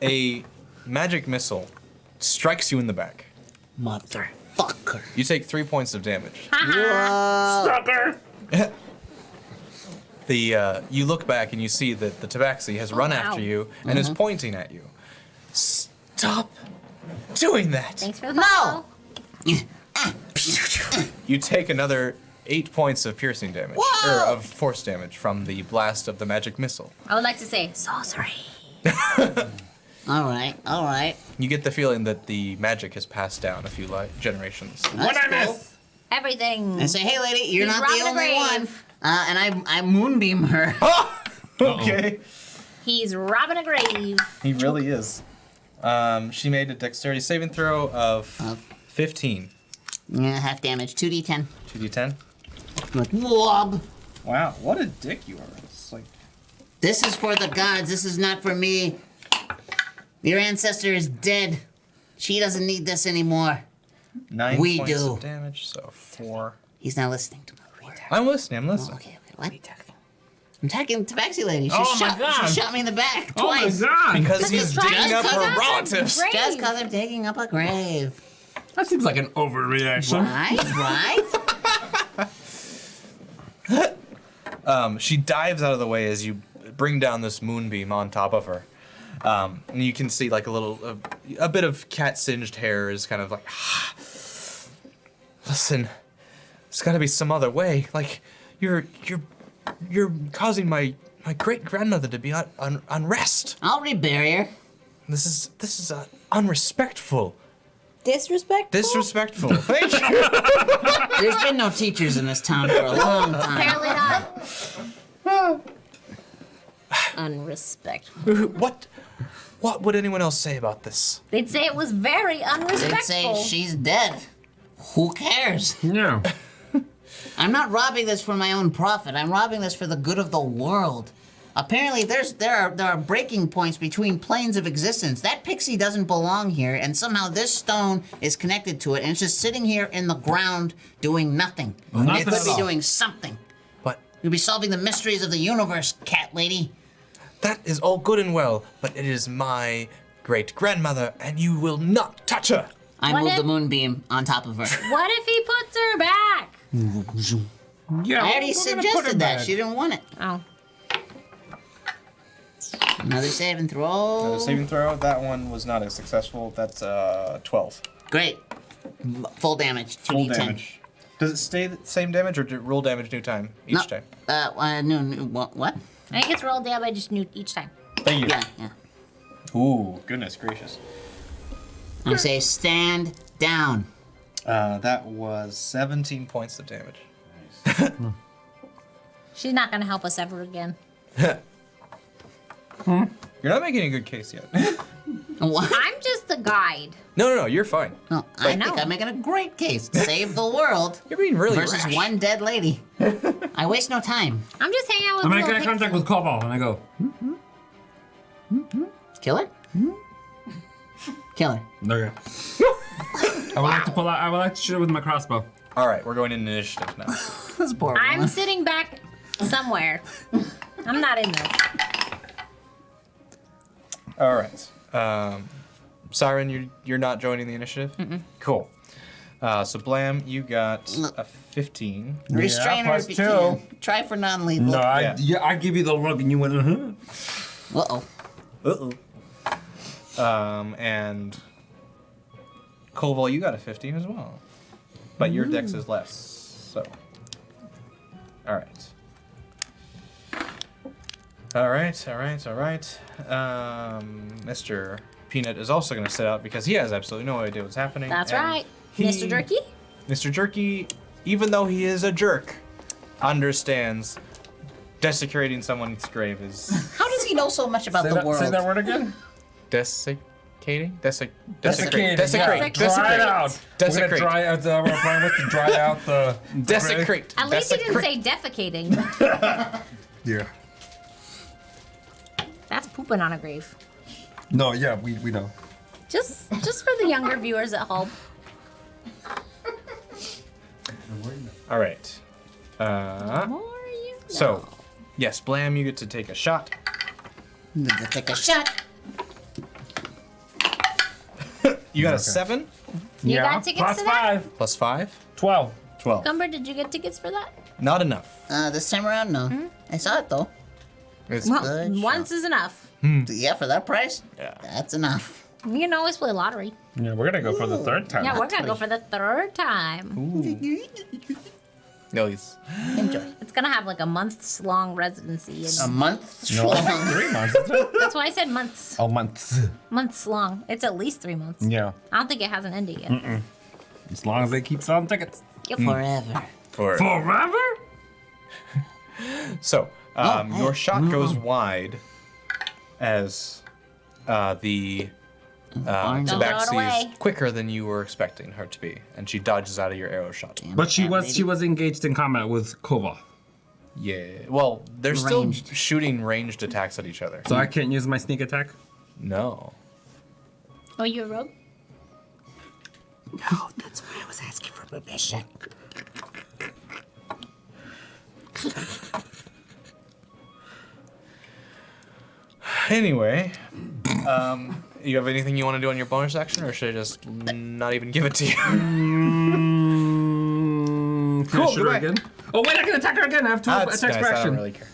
a magic missile strikes you in the back. Motherfucker. You take 3 points of damage. Sucker! You look back and you see that the tabaxi has run wow. after you and is pointing at you. Stop doing that! Thanks for the No! follow. You take another 8 points of piercing damage, or of force damage from the blast of the magic missile. I would like to say sorcery. All right. You get the feeling that the magic has passed down a few generations. What I That's cool. miss? Everything. I say, hey, lady, you're He's not the robbing a only grave. one. And I moonbeam her. Okay. He's robbing a grave. He really is. She made a dexterity saving throw of 15. Yeah, half damage. 2d10. 2d10. Like, wob. Wow, what a dick you are. It's like, This is for the gods. This is not for me. Your ancestor is dead. She doesn't need this anymore. 9 We points do. of damage, so 4. He's not listening to me. I'm listening. Oh, okay. What? I'm attacking the tabaxi lady. She Oh my shot, God. She shot me in the back Oh my twice. god! Because he's trying digging to up dig her up relatives. grave. Just because I'm digging up a grave. That seems like an overreaction. Right? She dives out of the way as you bring down this moonbeam on top of her. And you can see like a bit of cat singed hair is kind of like, listen, there's got to be some other way. Like, you're causing my great grandmother to be unrest. I'll rebury her. This is unrespectful. Disrespectful? Thank you. There's been no teachers in this town for a long time. Apparently not. Unrespectful. What would anyone else say about this? They'd say it was very They'd unrespectful. say she's dead. Who cares? Yeah. I'm not robbing this for my own profit. I'm robbing this for the good of the world. Apparently, there are breaking points between planes of existence. That pixie doesn't belong here, and somehow this stone is connected to it, and it's just sitting here in the ground doing nothing. Nothing It could at be all. doing something. But You'll be solving the mysteries of the universe, cat lady. that is all good and well, but it is my great grandmother, and you will not touch her. I What moved if- the moonbeam on top of her. What if he puts her back? Yeah. I already we're gonna put her suggested that. back. She didn't want it. Oh. Another save and throw. Saving throw. That one was not as successful. That's 12. Great. Full damage. 2d10. Does it stay the same damage, or do it roll damage new time each No. time? No, what? I think it's roll damage each time. Thank you. Yeah. Ooh, goodness gracious. I say stand down. That was 17 points of damage. She's not gonna help us ever again. You're not making a good case yet. What? I'm just the guide. No, you're fine. No, I know. think I'm making a great case. Save the world You're being really versus rash. one dead lady. I waste no time. I'm just hanging out with I make little eye contact pixie. with Koval and I go, Kill her? Kill her. okay. I would like to shoot it with my crossbow. All right, we're going into initiative now. This poor I'm woman. sitting back somewhere. I'm not in this. All right. Siren, you're not joining the initiative? Cool. So Blam, you got a 15. Restrain her plus if you two. can. Try for non-lethal. No, Yeah. I give you the look and you went, Uh-oh. And Koval, you got a 15 as well. But your dex is less, so. All right. All right. Mr. Peanut is also going to sit out because he has absolutely no idea what's happening. That's and right. he- Mr. Jerky? Mr. Jerky, even though he is a jerk, understands desecrating someone's grave is How does he know so much about the world? Say that word again. desecrating? Desecrate. Desecrate. Yeah. Dry it out. Desecrate. We're gonna dry out we're applying with to dry out the Desecrate. At least he didn't Desecrate. say defecating. Yeah. That's pooping on a grave. No, yeah, we know. Just for the younger viewers at home. All right. More you So, yes, Blam, you get to take a shot. Take a shot. You got a 7 You got tickets plus to that? 5. plus 5. 12. 12. Gumber, did you get tickets for that? Not enough. This time around, no. I saw it though. It's, Well, Good once is enough. Yeah, for that price, yeah. that's enough. You can always play lottery. Yeah, we're gonna go for the third time. Yeah, we're gonna go for the third time. No, he's. Enjoy. It's gonna have like a month's long residency. A And month No, long. 3 months. Isn't it? that's why I said months. Oh, months. Months long. It's at least 3 months. Yeah, I don't think it hasn't ended yet. as long as they keep selling tickets. Yep. Forever. Forever? So, hey. your shot goes wide as the Barn Don't throw it Tabaxi away. is quicker than you were expecting her to be, and she dodges out of your arrow shot. But she was engaged in combat with Kova, Yeah. Well, they're still Ranged. shooting ranged attacks at each other. so I can't use my sneak attack. No. Oh, you a rogue? No, that's why I was asking for permission. Anyway, you have anything you want to do on your bonus action, or should I just not even give it to you? Can I shoot her goodbye. again? Oh wait, I can attack her again. I have two That's attacks nice. per I action. don't really care.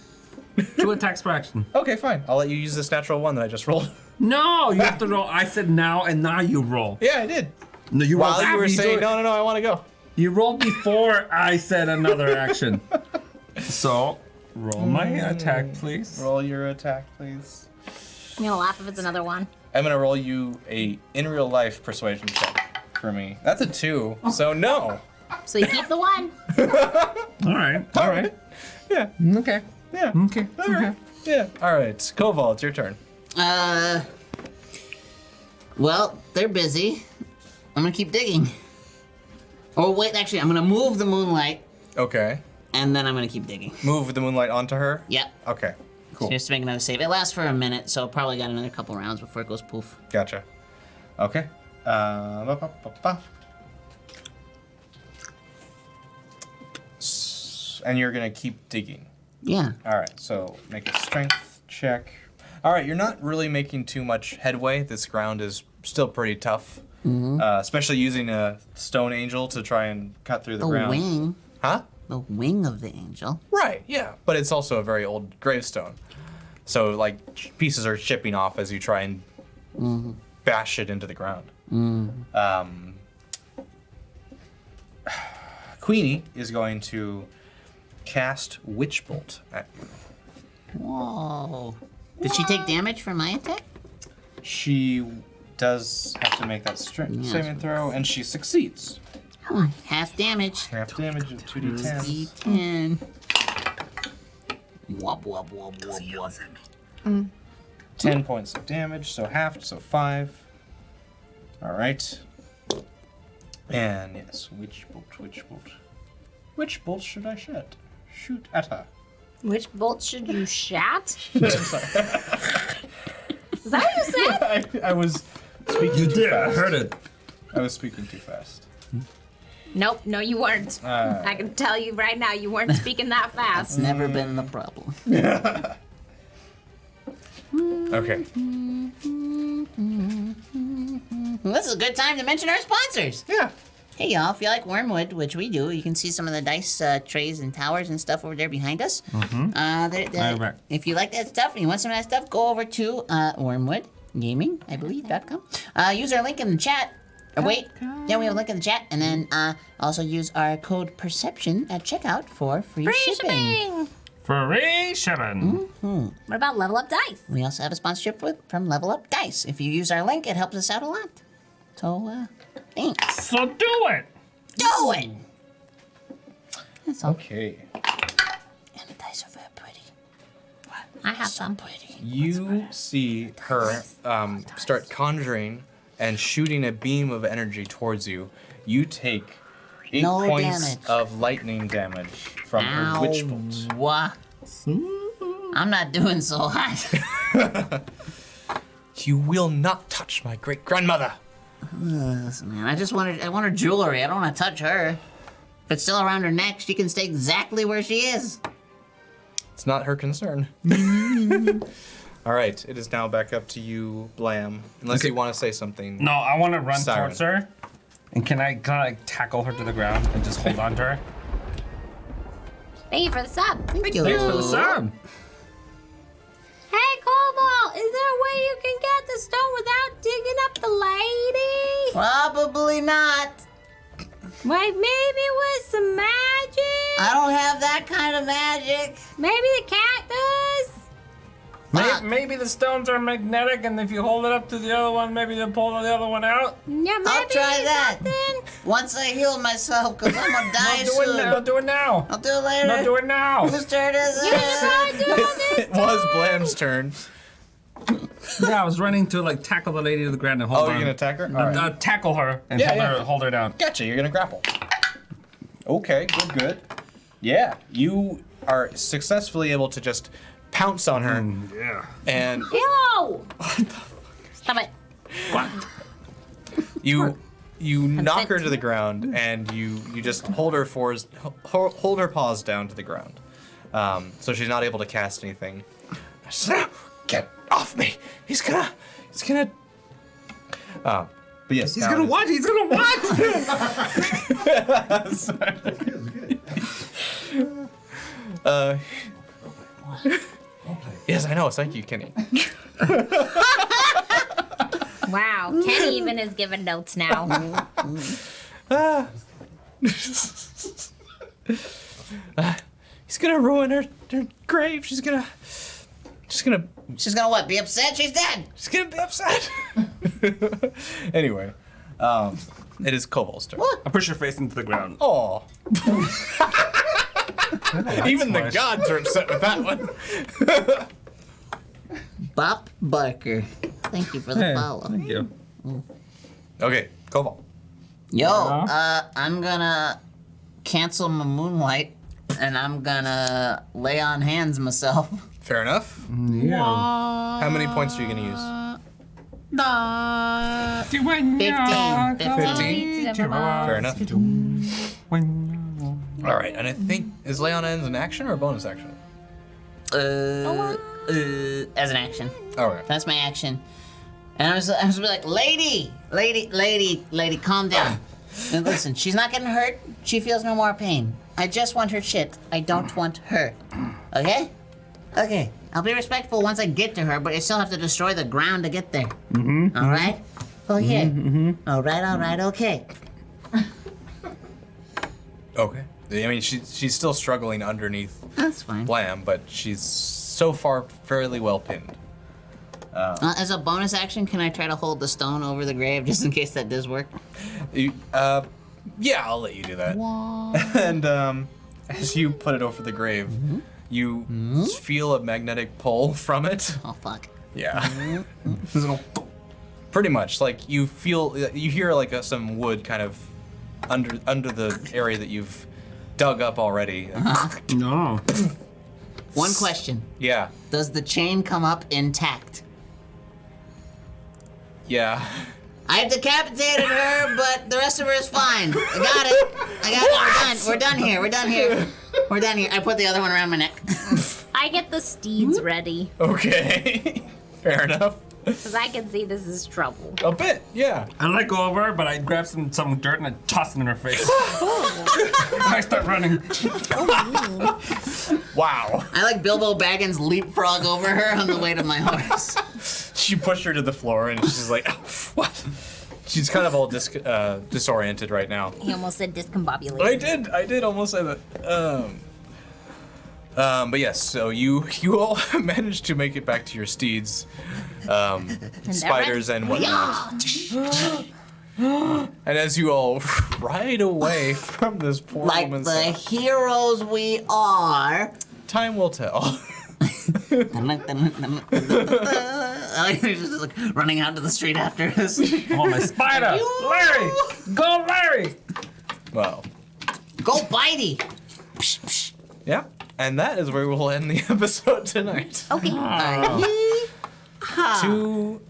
2 attacks per action. Okay, fine. I'll let you use this natural one that I just rolled. No, you have to roll. I said now, and now you roll. Yeah, I did. No, you rolled While you after were saying, do it. no, I want to go. You rolled before I said another action. So, roll my attack, please. Roll your attack, please. I'm gonna laugh if it's another one. I'm gonna roll you a in real life persuasion check for me. That's a 2, so no. So you keep the one. All right. Yeah, Okay. yeah. Okay. All right. Yeah. All right, Koval, it's your turn. Well, they're busy. I'm gonna keep digging. Oh wait, actually, I'm gonna move the moonlight, Okay. and then I'm gonna keep digging. Move the moonlight onto her. Yep. Okay. Cool. Just to make another save. It lasts for a minute, so probably got another couple rounds before it goes poof. Gotcha. Okay. And you're gonna keep digging. Yeah. All right. So make a strength check. All right. You're not really making too much headway. This ground is still pretty tough, especially using a stone angel to try and cut through the The ground. wing. Huh? The wing of the angel. Right. Yeah. But it's also a very old gravestone, so like pieces are chipping off as you try and bash it into the ground. Queenie is going to cast Witch Bolt at you. Whoa. Did she take damage from my attack? She does have to make that strength saving throw, and she succeeds. Half damage. Half damage of 2d10. D10. Wub, wub, wub, wub, wub. 10 points of damage, so halved, so 5. All right. And yes, Witch Bolt, Witch Bolt. Which bolt should I shoot at her? Which bolt should you shat? Is that what you said? I was speaking You too did. fast. I heard it. I was speaking too fast. Nope, no, you weren't. I can tell you right now, you weren't speaking that That's fast. never been the problem. Okay. Well, this is a good time to mention our sponsors. Yeah. Hey y'all, if you like Wormwood, which we do, you can see some of the dice trays and towers and stuff over there behind us. Right. If you like that stuff and you want some of that stuff, go over to Wormwood Gaming, I believe, .com. Use our link in the chat. Or wait, yeah, we have a link in the chat. And then also use our code PERCEPTION at checkout for free shipping. Free shipping. What about Level Up Dice? We also have a sponsorship from Level Up Dice. If you use our link, it helps us out a lot. So, thanks. So do it. Do it! That's all. Okay. And the dice are very pretty. I have So some. pretty. You see her start conjuring and shooting a beam of energy towards you. You take 8 No points damage. of lightning damage from her Witch Bolt. Wah. I'm not doing so hot. You will not touch my great grandmother. Listen, man, I want her jewelry. I don't want to touch her. If it's still around her neck, she can stay exactly where she is. It's not her concern. All right, it is now back up to you, Blam. Unless you want to say something. No, I want to run Siren. towards her. And can I kind of like tackle her to the ground and just hold on to her? Thank you for the sub. Thank you. Thanks for the sub. Hey, Cobalt, is there a way you can get the stone without digging up the lady? Probably not. Like maybe with some magic? I don't have that kind of magic. Maybe the cat does? Fuck. Maybe the stones are magnetic, and if you hold it up to the other one, maybe they'll pull the other one out. Yeah, maybe I'll try that. something. Once I heal myself, because I'm gonna die Do it soon. now. Do it now. I'll do it later. No, do it now. Whose turn is You it? try doing this. It was Blam's turn. Yeah, I was running to like tackle the lady to the ground and hold Oh, on. you're gonna attack her? All right. Tackle her and Yeah, hold her down. Gotcha, you're gonna grapple. Okay, good. Yeah, you are successfully able to just pounce on her Yeah. and Ew! Stop it. you knock her to the ground and you just hold her hold her paws down to the ground, so she's not able to cast anything. Get off me! He's gonna. But yes, He's now gonna it is- what? He's gonna what? Yes, I know. Thank you, Kenny. Wow, Kenny even is giving notes now. He's gonna ruin her grave. She's gonna She's gonna what? Be upset? She's dead. be upset. Anyway, it is Kobol's turn. I push her face into the ground. Oh. Even the gods are upset with that one. Bop Barker. Thank you for the follow. Thank you. Okay, Kobol. Yo, I'm gonna cancel my moonlight, and I'm gonna lay on hands myself. Fair enough. Yeah. How many points are you gonna use? 15. 15. Fair enough. All right, and I think is lay on hands an action or a bonus action? As an action. All right. That's my action. And I was like, lady, calm down. And listen, she's not getting hurt. She feels no more pain. I just want her shit. I don't want her. Okay? Okay. I'll be respectful once I get to her, but I still have to destroy the ground to get there. Mm-hmm. All right? Okay. Mm-hmm. All right, okay. Okay. I mean, she's still struggling underneath That's fine. Blam, but she's so far fairly well pinned. As a bonus action, can I try to hold the stone over the grave just in case that does work? Yeah, I'll let you do that. And as you put it over the grave, you feel a magnetic pull from it. Oh, fuck. Yeah. Pretty much, like you hear like some wood kind of under the area that you've dug up already. No. One question. Yeah. Does the chain come up intact? Yeah. I decapitated her, but the rest of her is fine. I got it. We're done here. I put the other one around my neck. I get the steeds ready, Okay. Fair enough. because I can see this is trouble. A bit, yeah. I let go of her, but I grab some dirt and I toss it in her face. I start running. Wow. I like Bilbo Baggins leapfrog over her on the way to my horse. You push her to the floor and she's like, what? She's kind of all disoriented right now. He almost said discombobulated. I did almost say that. But yes, so you all managed to make it back to your steeds, spiders and whatnot. And as you all ride away from this poor Like woman's the side, heroes we are. time will tell. He's just like running out to the street after us. Oh, my spider! Larry! Go, Larry! Well, Go Bitey! yeah. And that is where we'll end the episode tonight. Okay.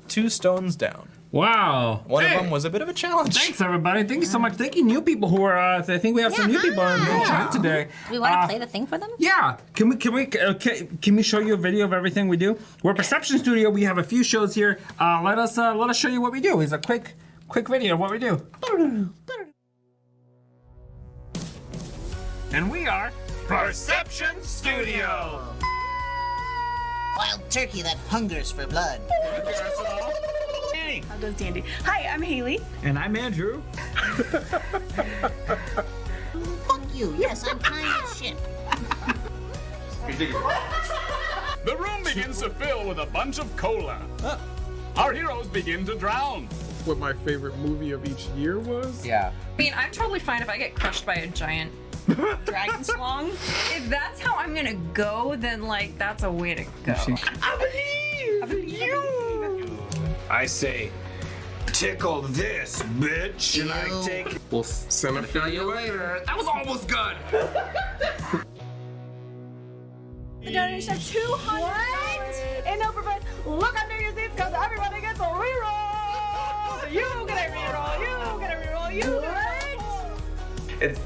Two stones down. Wow. One of them was a bit of a challenge. Thanks, everybody. Thank you so much. Thank you, new people who are. I think we have some new people in the chat today. Do we want to play the thing for them? Yeah. Can we show you a video of everything we do? We're Perception Studio. We have a few shows here. Let us show you what we do. It's a quick video of what we do. And we are Perception Studio. Wild turkey that hungers for blood. How goes Dandy? Hi, I'm Haley. And I'm Andrew. Fuck you. Yes, I'm kind of shit. The room begins to fill with a bunch of cola. Our heroes begin to drown. What my favorite movie of each year was? Yeah. I mean, I'm totally fine if I get crushed by a giant dragon schlong. If that's how I'm gonna go, then like that's a way to go. I believe you. I say, tickle this, bitch, and I take. We'll send a few you later. That was almost good. The donation of $200 in no price. Look under your seats because everybody gets a reroll. So you get a reroll. You get a reroll. You get a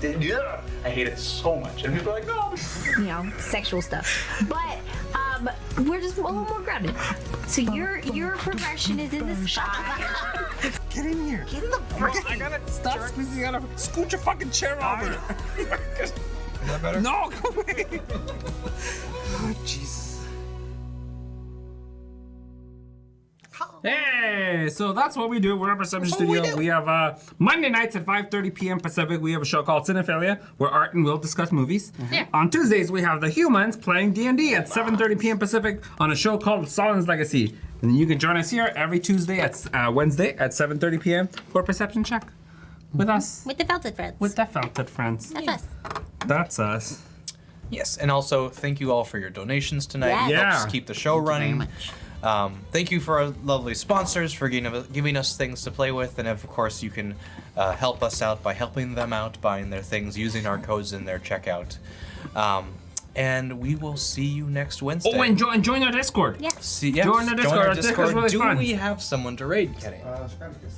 reroll. Yeah. I hate it so much. And people are like, no. You know, sexual stuff. But we're just a little more grounded. So your progression is in the sky. Get in here. Get in the brain. I gotta stop squeezing out of. Scoot your fucking chair over. better? No, go away. Oh, jeez. Hey, so that's what we do. We're at Perception Studio. We have Monday nights at 5:30 p.m. Pacific. We have a show called Cinephilia, where Art and Will discuss movies. Yeah. On Tuesdays, we have the Humans playing D&D at 7:30 p.m. Pacific on a show called Salin's Legacy. And you can join us here every Tuesday at Wednesday at 7:30 p.m. for Perception Check with us. With the Felted Friends. With the Felted Friends. That's us. That's us. Yes, and also thank you all for your donations tonight. Yes. It helps Yeah. keep the show running. Thank you for our lovely sponsors for giving us things to play with, and of course you can help us out by helping them out, buying their things, using our codes in their checkout. And we will see you next Wednesday. Oh, and join our Discord. Yeah. Join the Discord. Our Discord's really Do fun. we have someone to raid, Kenny?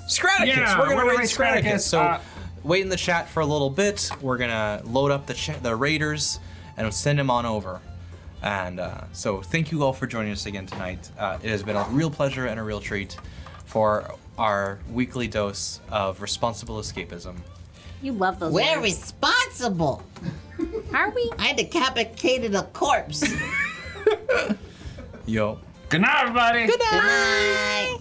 Scraticus. Yeah, we're gonna we're raid gonna Scraticus. raid Scraticus. So wait in the chat for a little bit. We're gonna load up the raiders and send them on over. And so thank you all for joining us again tonight. It has been a real pleasure and a real treat for our weekly dose of responsible escapism. You love those We're words. responsible. Are we? I decapitated a corpse. Yo. Good night, everybody. Good night.